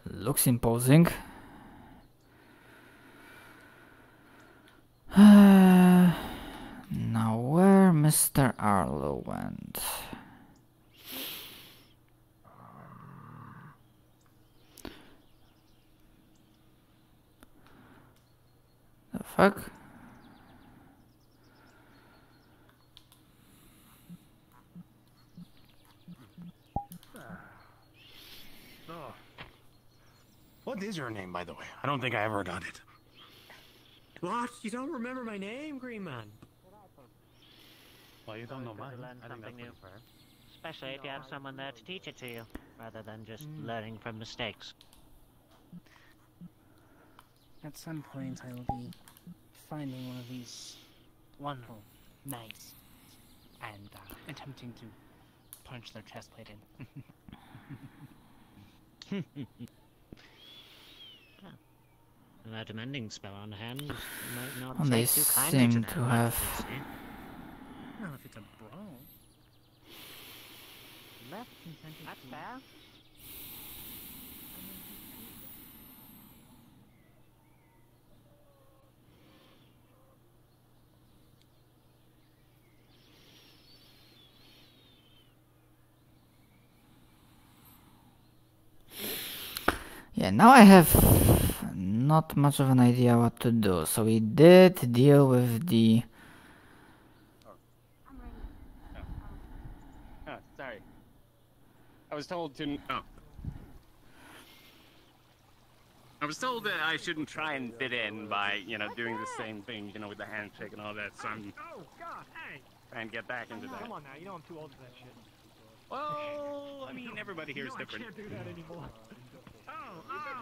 Looks imposing. Now where Mr. Arlo went? The fuck? What is your name, by the way? I don't think I ever got it. What? You don't remember my name, Green Man? Well, you don't know mine. Learn something new, especially if you have someone there to teach it to you, rather than just learning from mistakes. At some point, I will be finding one of these wonderful knights and attempting to punch their chest plate in. Without a mending spell on hand, you might not They take too kindly seem to to that, have. Well, if it's a brawl. Left consented. That's fair. Yeah, now I have not much of an idea what to do. So we did deal with the... Oh, sorry. I was told to... Oh. I was told that I shouldn't try and fit in by, doing the same thing, with the handshake and all that, so I'm Oh god, hey! trying to get back into that. Come on now, you know I'm too old for that shit. Well, I mean, everybody here is different. I can't do that anymore.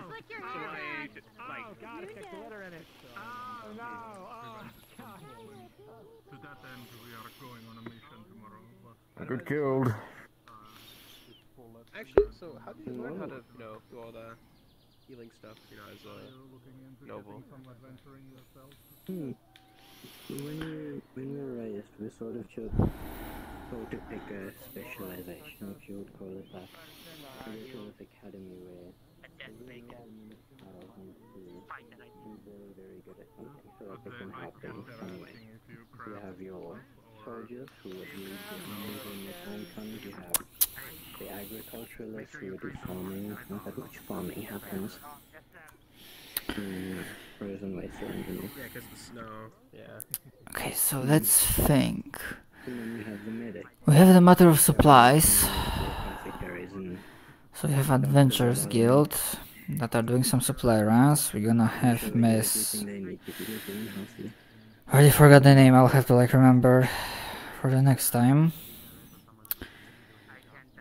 Flick your So hair I, back. like, Oh god, it's got glitter in it. Oh no. Oh god. To that end, we are going on a mission tomorrow. I got killed. Actually, so how did you learn how to, do all the healing stuff, as a noble? When we were raised, we sort of told to pick a specialization, if you would call it that. We went to this academy where every very, very good at something, so that they can help them in some way. You have your soldiers who would lead the armies when the time comes. You have the agriculturalists who would do farming, not that much farming happens. Frozen wasteland, Yeah, because the snow, yeah. Okay, so let's think. And then you have the medic. We have the matter of supplies. And So we have Adventurers Guild that are doing some supply runs. We're gonna have Miss... I already forgot the name, I'll have to remember for the next time.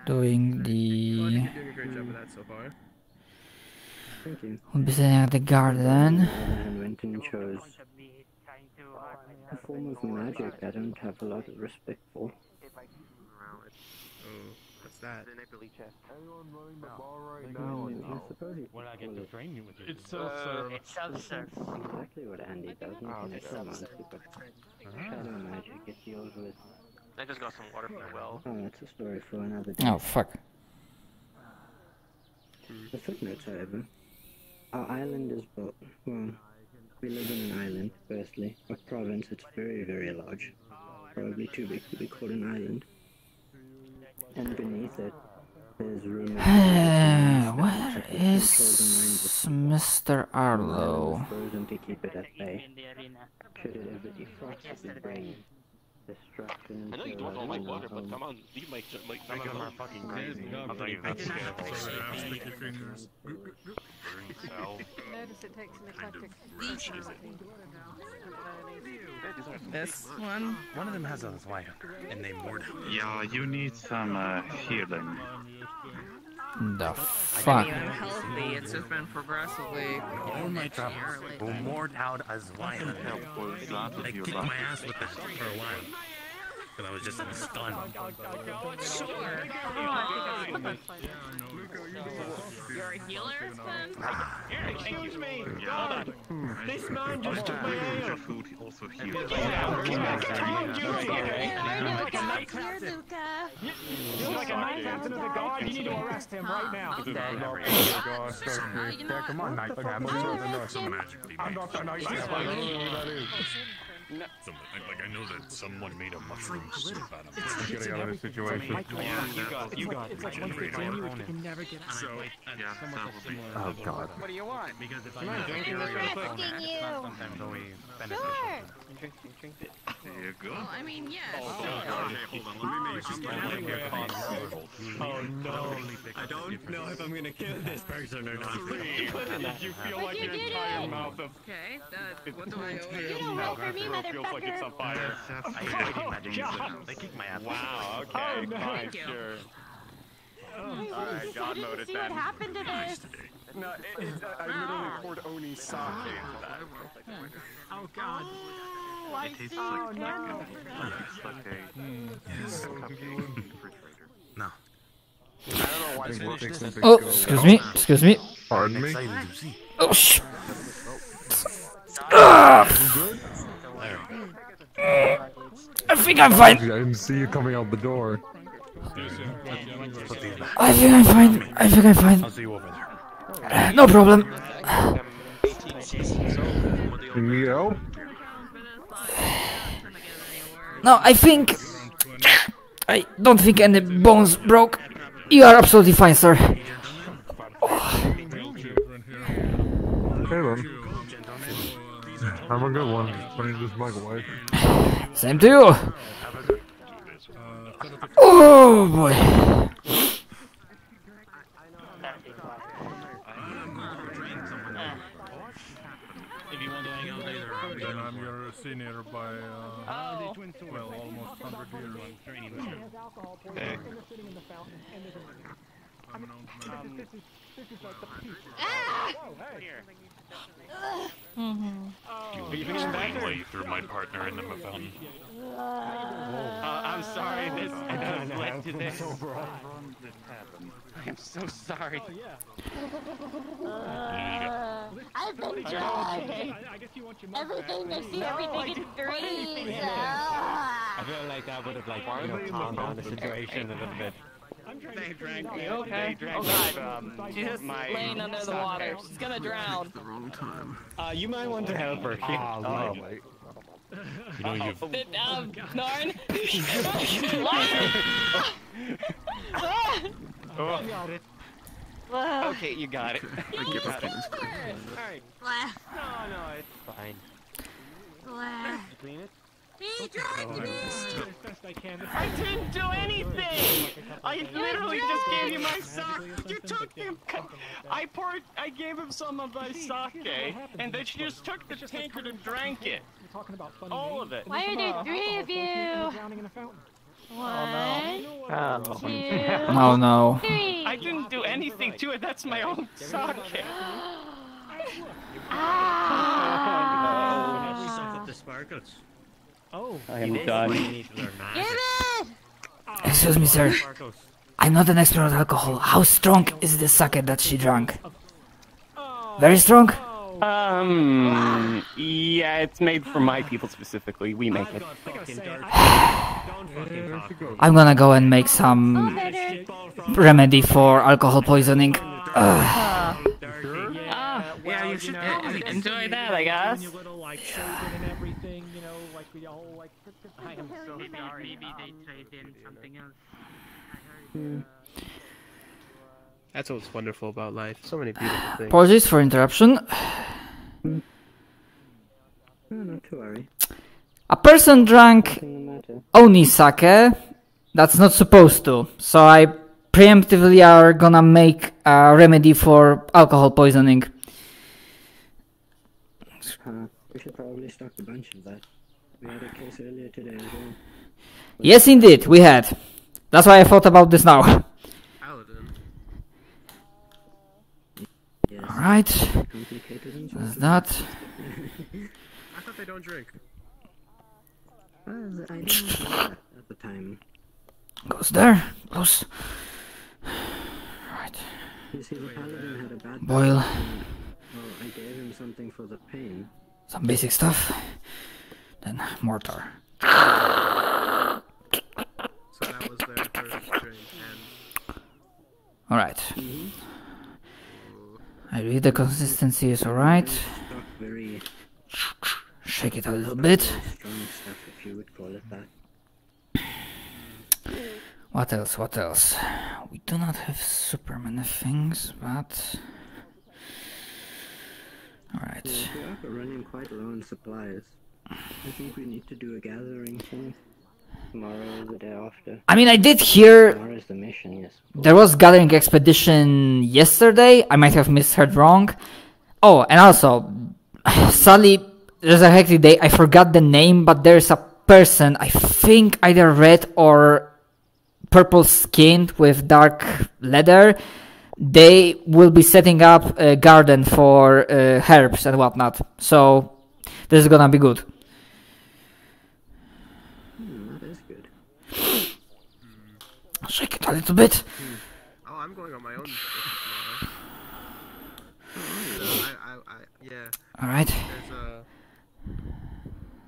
Doing the... You're doing a great job with that so far. Thank you. We'll be sitting at the garden. And went and chose a form of magic I don't have a lot of respect for. Oh, what's that? I suppose you When I get to train you with it. It's self-serve. It's self-serve. exactly what Andy does, not necromancy, but shadow magic. It deals with... I just got some water from the well. Oh, that's a story for another day. Oh, fuck. The footnotes, however. Our island is built... Well, we live in an island, firstly. A province, it's very, very large. Probably too big to be called an island. And beneath it, there's room... Where is Mr. Arlo? Frozen to keep it at bay. Should it ever defrost, it would bring destruction. I know you don't like water, but come on, you like Some of them are fucking crazy. I'll tell you that. Notice it takes an eclectic. This one? One of them has a wife, and they moored him. Yeah, you need some healing. The I fuck? mean, I'm healthy, it's just been progressively All my travels were moored out as wife. I kicked my ass with that for a while. Because I was just in a stun. Sure. You're a healer, then? Excuse me! Hold on. This man just took my ale! Food also heals. Come on, you're like a night captain of the guard. You need to arrest him right now. Come on, Knight. I'm not the Knight. I don't know who that is. I know that someone made a mushroom soup out of It's getting out of this situation. You got it. It's like once they join you, you can never get out. So, yeah, that will be... Oh, God. What do you want? Because if I'm drinking this real quick. sometimes always beneficial. Drink it. There you go. Well, I mean, yes. Hold on, let me make Oh, no. I don't know if I'm gonna kill this person or not. You feel like your entire mouth of... Okay, what do I owe you? Get away from me, feels like it's on fire. They kicked my ass. Wow, okay, fine, sure. Alright, God mode it See what then. happened to this? No, I literally poured Oni sake into that. Oh, God. Oh, I see. Oh, No. It's like a... Yes. refrigerator. No. I don't know why I finished this. Oh, excuse me, excuse me. Pardon me? Oh, sh... Ah! I think I'm fine. I didn't see you coming out the door. I think I'm fine. I think I'm fine. I'll see you over there. No problem. You need help? No, I think... I don't think any bones broke. You are absolutely fine, sir. Okay then. Have a good one. Putting this microwave. Same to you. Oh boy. If you want to hang out later, then I'm your senior by, well, almost 100 years. Hey. You explainly threw my partner into the fountain. I'm sorry, this led to this. I'm so sorry. I've been drugged. Everything they see, everything in threes. I feel like that would have calmed down the situation a little bit. They drank me. Okay. They drank She's just laying under the water. She's gonna drown. The wrong time. You might want to help her. You know you've. Sit down, Narn. I got it. Okay, you got it. You got it. Alright. No, it's fine. You clean it? He drugged me! I didn't do anything! I literally just gave you my sock. You took him. I gave him some of my sake, and then she just took the tankard and drank it. All of it. Why are there 3 of you? One, Oh no. 3. I didn't do anything to it. That's my own sake. The sparkles. Oh, I am done. Excuse me, sir. I'm not an expert on alcohol. How strong is the sake that she drank? Very strong? Yeah, it's made for my people specifically. We make it. I'm gonna go and make some remedy for alcohol poisoning. Yeah, you should probably enjoy that, I guess. I am so sorry. Maybe they trade in something else. That's what's wonderful about life. So many beautiful things. Apologies for interruption. No, not to worry. A person drank only sake. That's not supposed to. So I preemptively are gonna make a remedy for alcohol poisoning. We should probably stock a bunch of that. We had a case earlier today as well. Yes, indeed, we had. That's why I thought about this now. Yes. Alright. Complicated That's that. I thought they don't drink. I didn't know that at the time. Goes there. Goes. Right. You see, the paladin had a bad Boil. Well, I gave him something for the pain. Some basic stuff. Then mortar. So that was their first drink, and Alright. I read the consistency is alright. Very Shake it a little bit. strong stuff, if you would call it that. What else? What else? We do not have super many things, but... Alright. We are running quite low on supplies. I think we need to do a gathering thing. Tomorrow or the day after. I mean, I did hear... Tomorrow is the mission, yes. There was gathering expedition yesterday. I might have misheard wrong. Oh, and also, sadly, there's a hectic day. I forgot the name, but there's a person, I think either red or purple skinned with dark leather. They will be setting up a garden for herbs and whatnot. So, this is gonna be good. That is good. Shake it a little bit. oh, I'm going on my own trip tomorrow. Yeah. Alright. There's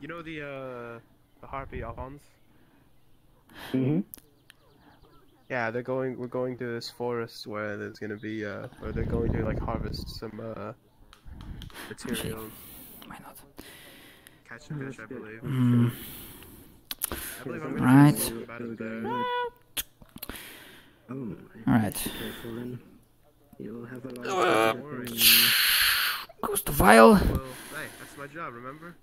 you know the harpy Alphonse? Yeah, we're going to this forest where there's gonna be where they're going to like harvest some materials. Why not? Catch a fish, I believe. I believe I'm Right. gonna about it there. Alright. Careful then. You'll have a lot of Goes the vial. Well, hey, that's my job, remember?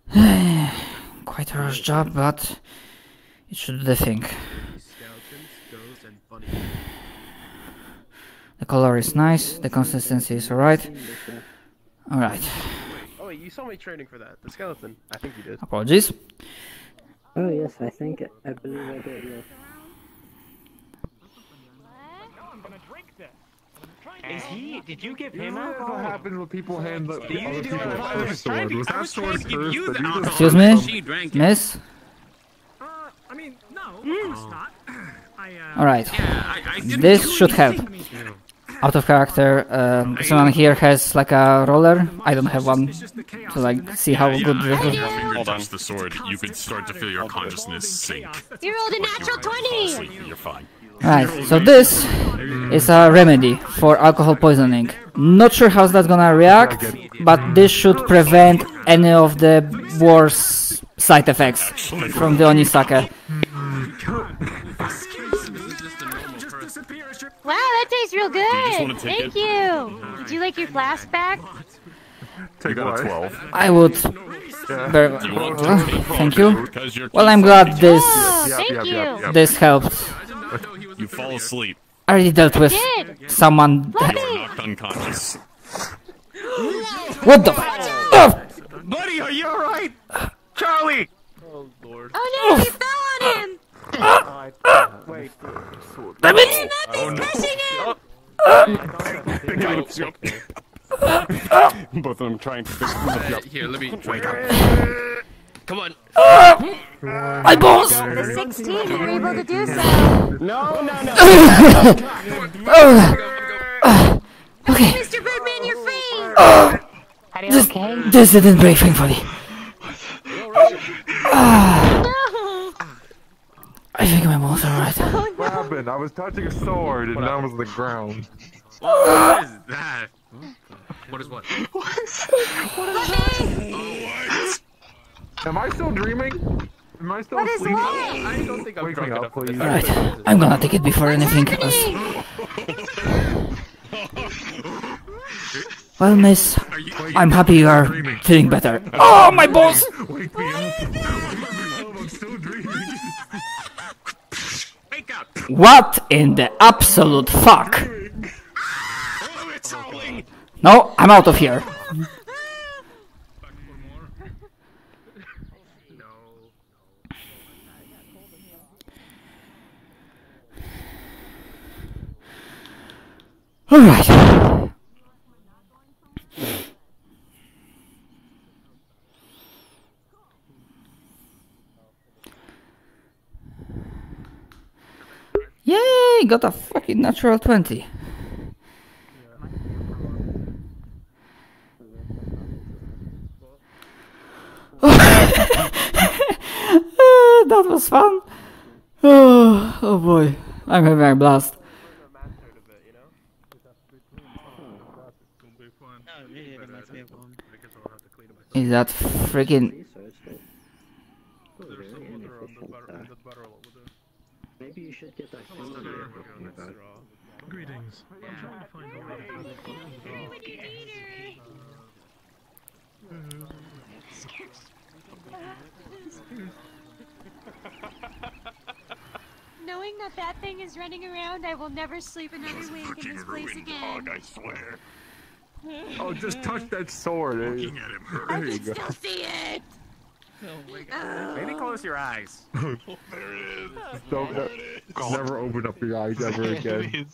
Quite a rush job, but it should do the thing. Skeletons, ghosts, and bunnies. The color is nice, the consistency is alright. Alright. Oh wait, you saw me training for that. The skeleton. I think you did. Apologies. Oh yes, I believe I did, yes. Is he? Did you give You him know what alcohol? happens when people hand the Do you other do people alcohol? a sword? Was that sword cursed? Did you just Excuse me? She drank it. Miss? I mean, no, it's not. Alright. This should help. Out of character, someone here has like a roller. I don't have one to like see how good this If is. your finger touched the sword, you could start to feel your consciousness sink. You rolled a natural 20! You're fine. Right, so this is a remedy for alcohol poisoning. Not sure how that's gonna react, but this should prevent any of the worst side effects from the Onisake. Wow, that tastes real just wanna good! take Thank it? you! Did you like your flask back? You got a 12. I would. You want to take Thank it you. because you're Well, I'm glad this thank you. this helped. You fall asleep. I already dealt with someone. You are knocked unconscious. What the? F Buddy, are you alright? Charlie! Oh no, you fell on him! Wait. Damn it! Both of them trying to fix it. Here, let me wake up. Come on. My balls! The 16, you were able to do so. No. Okay. Mr. Birdman, you're free! This didn't break, thankfully. I think my balls are right. What happened? I was touching a sword and now was the ground. What is that? What is what? Am I still dreaming? Am I still What is asleep? what? I don't think I'm Wake me drunk up, enough. please. Alright, I'm gonna take it before anything else. Well, miss, I'm happy you are feeling better. Oh, my balls! Wake me up. I'm still dreaming. Wake up! What in the absolute fuck? Oh, it's howling! No, I'm out of here. Alright. Yay, got a fucking natural 20. That was fun. Oh boy, I'm having a blast. Is that freaking... Maybe you should get that thing that you're talking about. Greetings. I'm trying to find a way Knowing that that thing is running around, I will never sleep another wink in this place again. I swear. Oh, just touch that sword. Looking at him hurt. There you go. Still see it! Maybe close your eyes. There it is. Don't never open up your eyes ever again.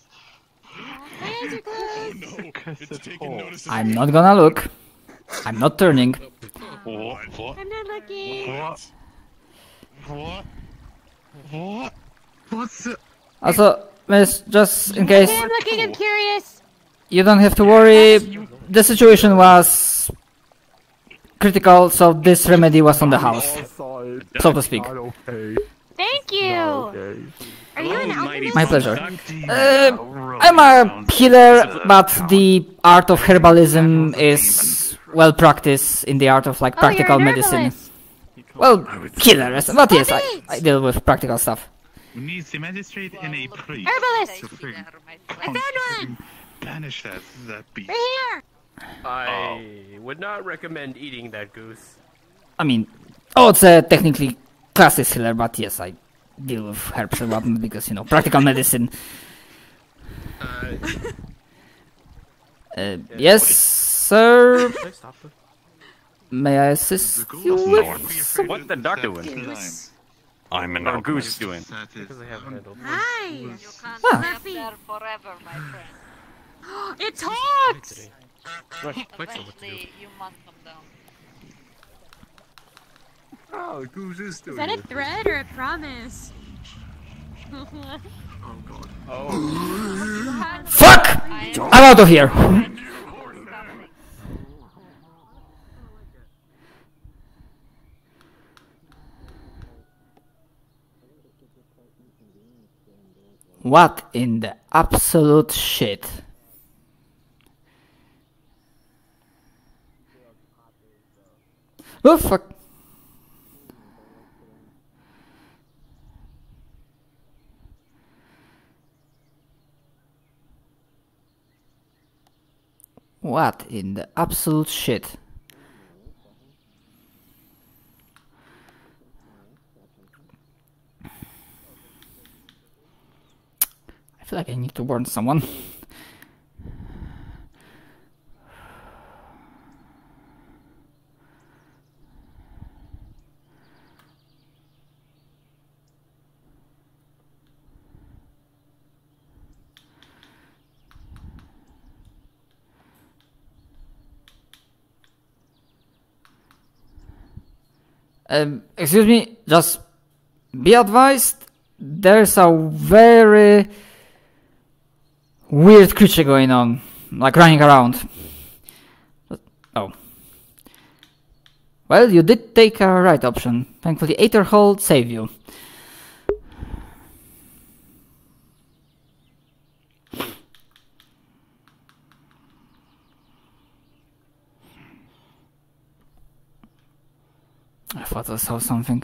My eyes are closed! No, it's taking notice of I'm not gonna look. I'm not turning. What? I'm not looking! What? What's it? Also, miss, just in case, Okay, I'm looking, I'm curious! you don't have to worry. The situation was critical, so this remedy was on the house, so to speak. Thank you! Are you an alchemist? My pleasure. I'm a healer, but the art of herbalism is well practiced in the art of like practical you're an medicine. herbalist. Well, healer, but yes, I deal with practical stuff. We need the magistrate and a priest. Herbalist! to bring- I found one! Banish that beast. Right here! I would not recommend eating that goose. I mean, it's a technically classist healer, but yes, I deal with herbs and whatnot because, you know, practical medicine. Yes, sir. May I assist you with some... What's the doctor doing? I'm an Or Goose alchemist. doing? Because I have handled. Hi! You can't Ah. live there forever, my friend. It talks! Eventually, you must come down. Oh, Goose is Is doing that a it. threat or a promise? Oh god. Oh. Fuck! I'm out of here! What in the absolute shit? Oh fuck! What in the absolute shit? I feel like I need to warn someone. Excuse me, just be advised, there's a very weird creature going on, like running around. Oh. Well, you did take a right option. Thankfully, Aether Hold saved you. I thought I saw something.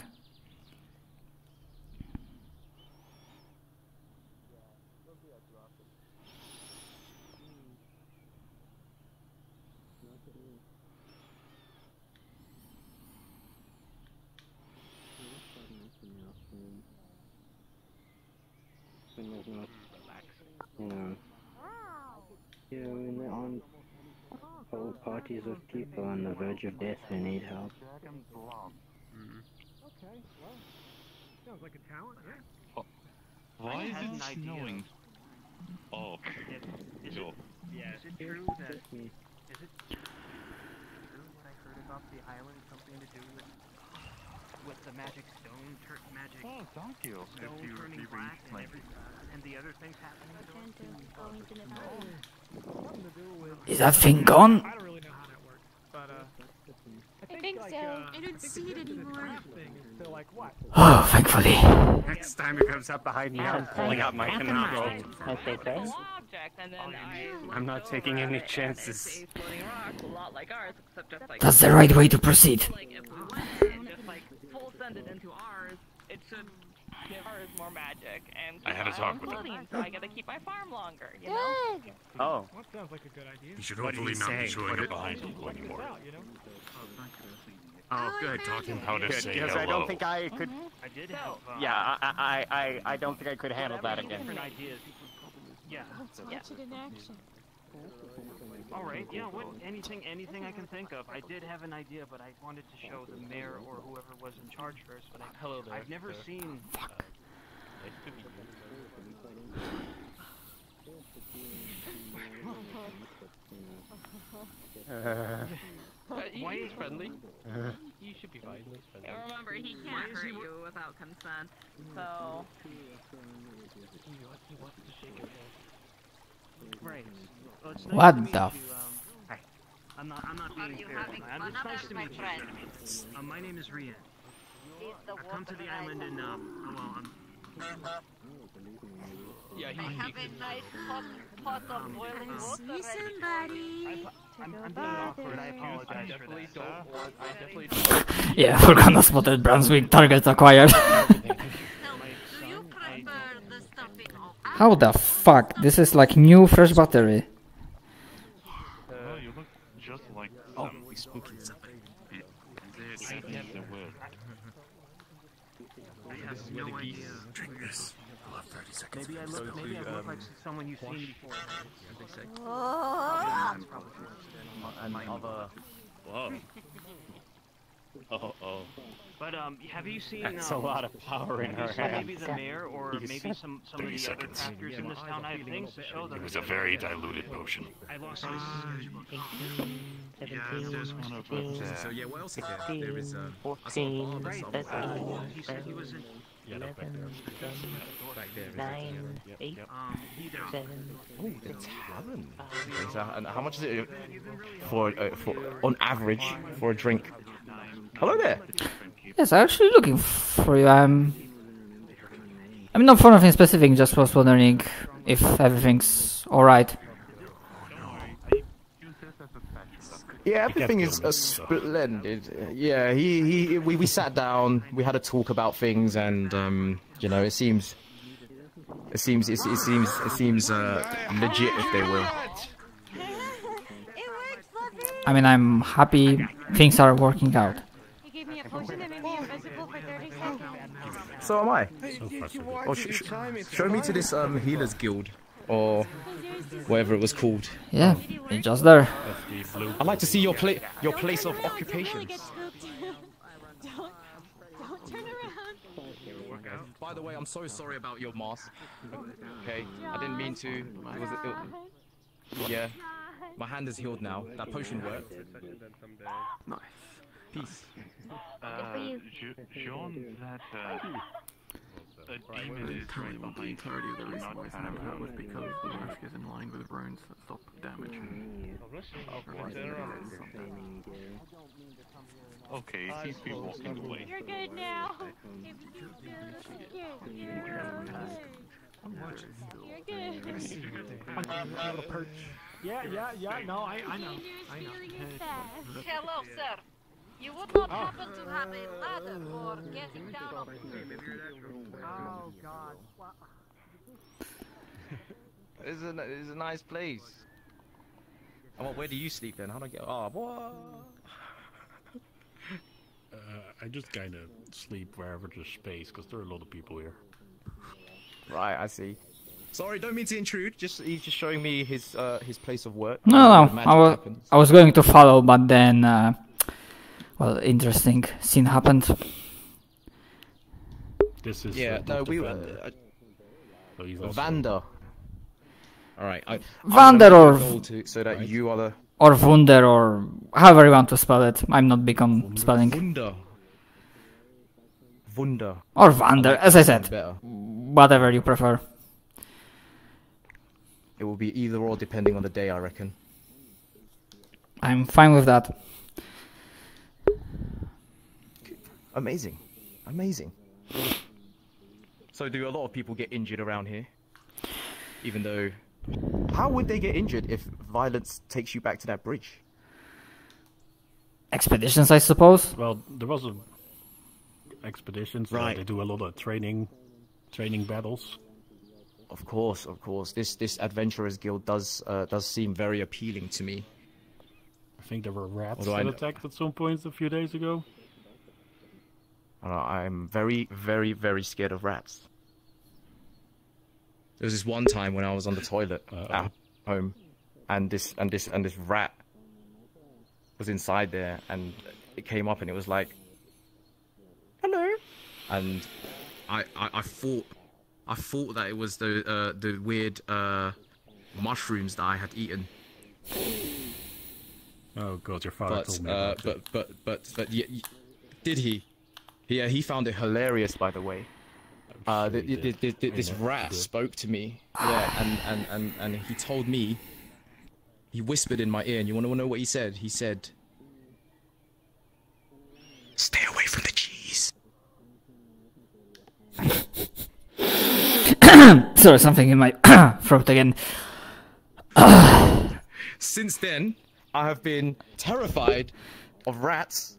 Yeah, when they're on whole parties of people on the verge of death who need help. Okay, well, sounds like a talent, yeah. Why is it snowing? Oh, sure. Yeah, is it true that... Is it true what I heard about the island? Something to do with the magic stone, magic... Oh, thank you. Stone turning black and the other things happening to it? Is that thing gone? I don't really know how that works, but I think so. I don't see it anymore. So like what? Oh, thankfully. Next time it comes up behind me, I'm pulling out my canal. I'm not taking any chances. That's the right way to proceed. Like if we went and just like full send it into ours, it should give ours more magic and I had a talk with him. so I gotta keep my farm longer, you know? Oh. That sounds like a good idea. You should What hopefully did he not be say? showing What up did- behind people anymore. Oh, good. Talking how to Good, say because hello. I don't think I could. I did have... Yeah, I don't think I could handle that again. Different ideas. Yeah. Let's watch it in action. All right. Yeah. What? Anything I can think of. I did have an idea, but I wanted to show the mayor or whoever was in charge first. But I've never seen. Why is friendly? You should be fine. And remember, he can't hurt you without consent, so... Right. Well, it's nice What to meet the you, f- I'm not being fair. It's nice to meet you. My name is Rian. I've come to the island in, Yeah, I have a nice pot of boiling water. See somebody. I'm being awkward. I apologize for that. I definitely don't. Yeah, Furgana spotted Brunswick target acquired. How the fuck? This is like new fresh battery. You look just like we spooking somebody. I have no idea. Drink this. I'll have 30 seconds. Maybe I look like someone you've seen before. I'm of a... Whoa. Oh. But have you seen? That's a lot of power in her hand. Maybe the mayor or maybe some of the other crafters in this town have things to show them. It was a very diluted potion. I lost my sketchbook. 18, 17, 16, So yeah, what else is there? 16, There is 14, 13, He said he was in. 11, back there. 9, 8, 7, Oh, the tavern. And how much is it for on average for a drink? Hello there. Yes, I'm actually looking for you. I mean, not for nothing specific, just was wondering if everything's alright. Yeah, everything is splendid. Yeah, we sat down, we had a talk about things, and you know, it seems legit, if they will. I mean, I'm happy things are working out. So am I. Oh, show me to this healers guild or whatever it was called. Yeah, it's just there. I'd like to see your place of occupation. By the way, I'm so sorry about your mask. Okay, I didn't mean to. Yeah, my hand is healed now. That potion worked. Nice. Peace. John, that a demon is right behind clarity of the reason why it's never hurt was because the mask is in line with runes that stop damage. Okay, he's been walking away. You're good now. You're good. Yeah, no, I know. Hello, sir. You would not happen to have a ladder for getting down. Oh, God. It's a nice place. Oh, where do you sleep then? How do I get? Oh, what? I just kind of sleep wherever there's space, because there are a lot of people here. Right, I see. Sorry, don't mean to intrude. He's just showing me his place of work. No, I was going to follow, but then, well, interesting scene happened. This is Vander. All right, Vander or so that you are the or Wunder or however you want to spell it. I'm not big on spelling. Wunder. Or Vander, as I said. Whatever you prefer. It will be either or depending on the day, I reckon. I'm fine with that. Amazing. So do a lot of people get injured around here? Even though... How would they get injured if violence takes you back to that bridge? Expeditions, I suppose? Well, there was expeditions. Right. They do a lot of training battles. Of course. This adventurers guild does seem very appealing to me. I think there were rats that attacked at some point a few days ago. I'm very, very, very scared of rats. There was this one time when I was on the toilet at home, and this rat was inside there, and it came up and it was like, "Hello," and I thought that it was the weird mushrooms that I had eaten. Oh God, your father told me about it. But yeah, did he? Yeah, he found it hilarious, by the way. This rat spoke to me, and he told me, he whispered in my ear, and you want to know what he said? He said, "Stay away from the cheese." Sorry, something in my throat again. Since then, I have been terrified of rats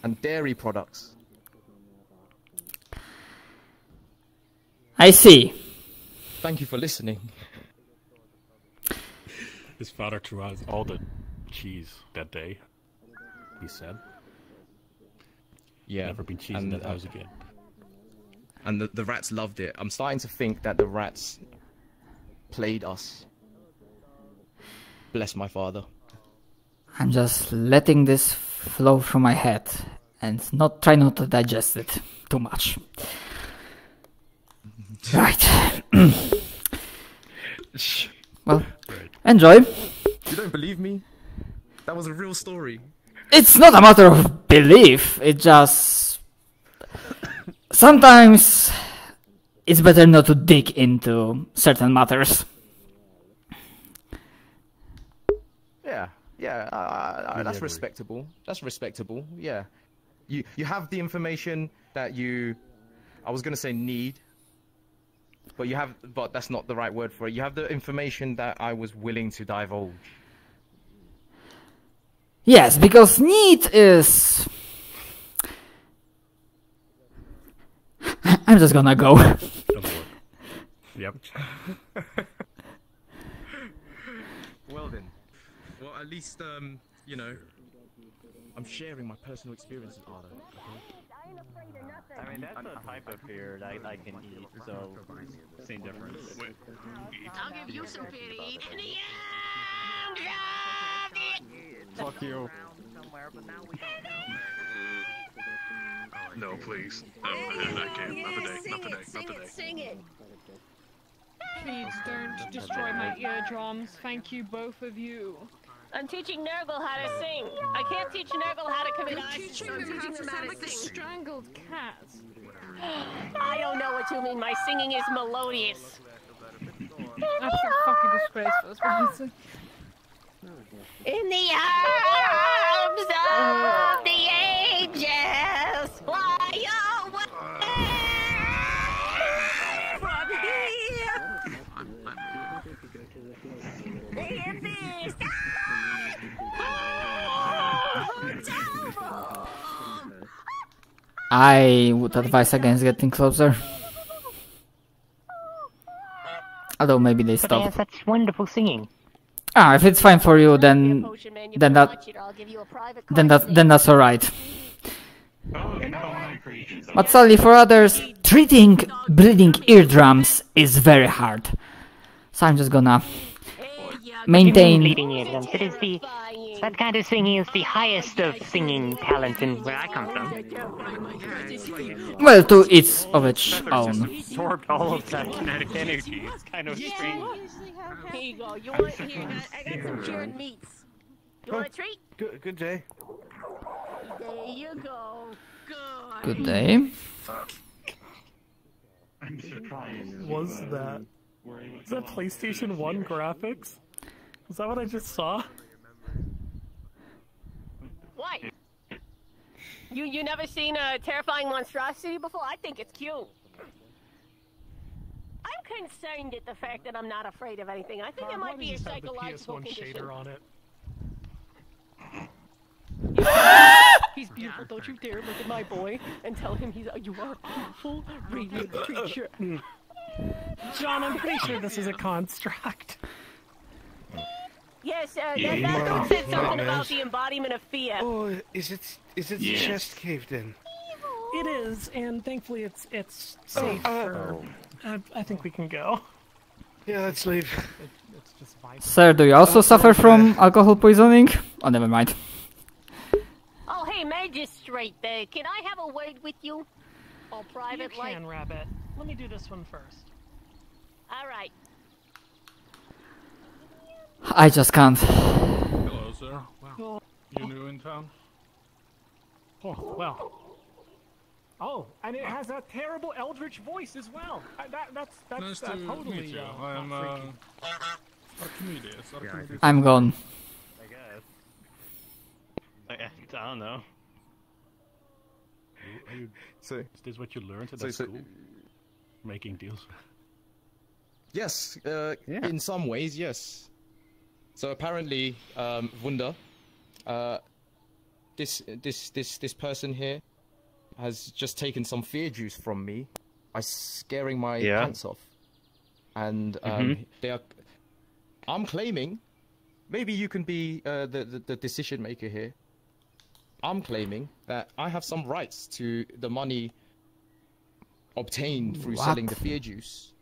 and dairy products. I see. Thank you for listening. His father threw out all the cheese that day, he said. Yeah. Never been cheese in that house again. And the rats loved it. I'm starting to think that the rats played us. Bless my father. I'm just letting this flow through my head and try not to digest it too much. Right. Well, enjoy. You don't believe me? That was a real story. It's not a matter of belief, it just... Sometimes it's better not to dig into certain matters. Yeah, that's respectable. That's respectable, yeah. You have the information that you... I was gonna say need, but that's not the right word for it. You have the information that I was willing to divulge. Yes, because need is... I'm just gonna go. Yep. Well then. Well, at least, you know, I'm sharing my personal experiences, Ardo. I mean, that's a type of fear that I can eat, so same difference. I'll give you some fear to eat. Fuck you. No, please. I can't. Not today. Not today. Not today. Sing it. Please don't destroy my eardrums. Thank you, both of you. I'm teaching Nurgle how to sing. I can't teach Nurgle how to commit suicide. I'm teaching them how to sing. Strangled cat. I don't know what you mean. My singing is melodious. That's a fucking disgraceful. In the arms of the angels, fly away from here. I would advise against getting closer. Although maybe they But they stop. have such wonderful singing. Ah, if it's fine for you, then that's alright. But sadly for others, treating bleeding eardrums is very hard. So I'm just gonna maintain. Bleeding eardrums. It is that kind of singing is the highest of singing talent in where I come from. Well, to each of its own. Absorbed all of that kinetic energy. It's kind of strange. Here you go. You want here? I got some cured meats. You want a treat? Good day. There you go. Good day. I'm surprised. Was that PlayStation 1 graphics? Is that what I just saw? What? You never seen a terrifying monstrosity before? I think it's cute. I'm concerned at the fact that I'm not afraid of anything. I think it might be a psychological condition. Shader on it. He's beautiful. Don't you dare look at my boy and tell him you are a beautiful, radiant creature. John, I'm pretty sure this is a construct. Yes, that said something about the embodiment of fear. Oh, is it the chest caved in? It is, and thankfully it's safe. I think we can go. Yeah, let's leave. Sir, do you also suffer from alcohol poisoning? Oh, never mind. Oh, hey, magistrate, can I have a word with you? All private, You can, Rabbit. Let me do this one first. All right. I just can't. Hello, sir. Wow. You new in town? Oh, well. Oh, and it has a terrible eldritch voice as well. That's Nice to totally meet you. I'm Archimedes. I'm gone. I guess. I don't know. So, is this what you learned at school? Making deals? Yes, in some ways, yes. So apparently, Wunder, this person here has just taken some fear juice from me by scaring my pants off, and they are. I'm claiming, maybe you can be the decision maker here. I'm claiming that I have some rights to the money obtained through selling the fear juice.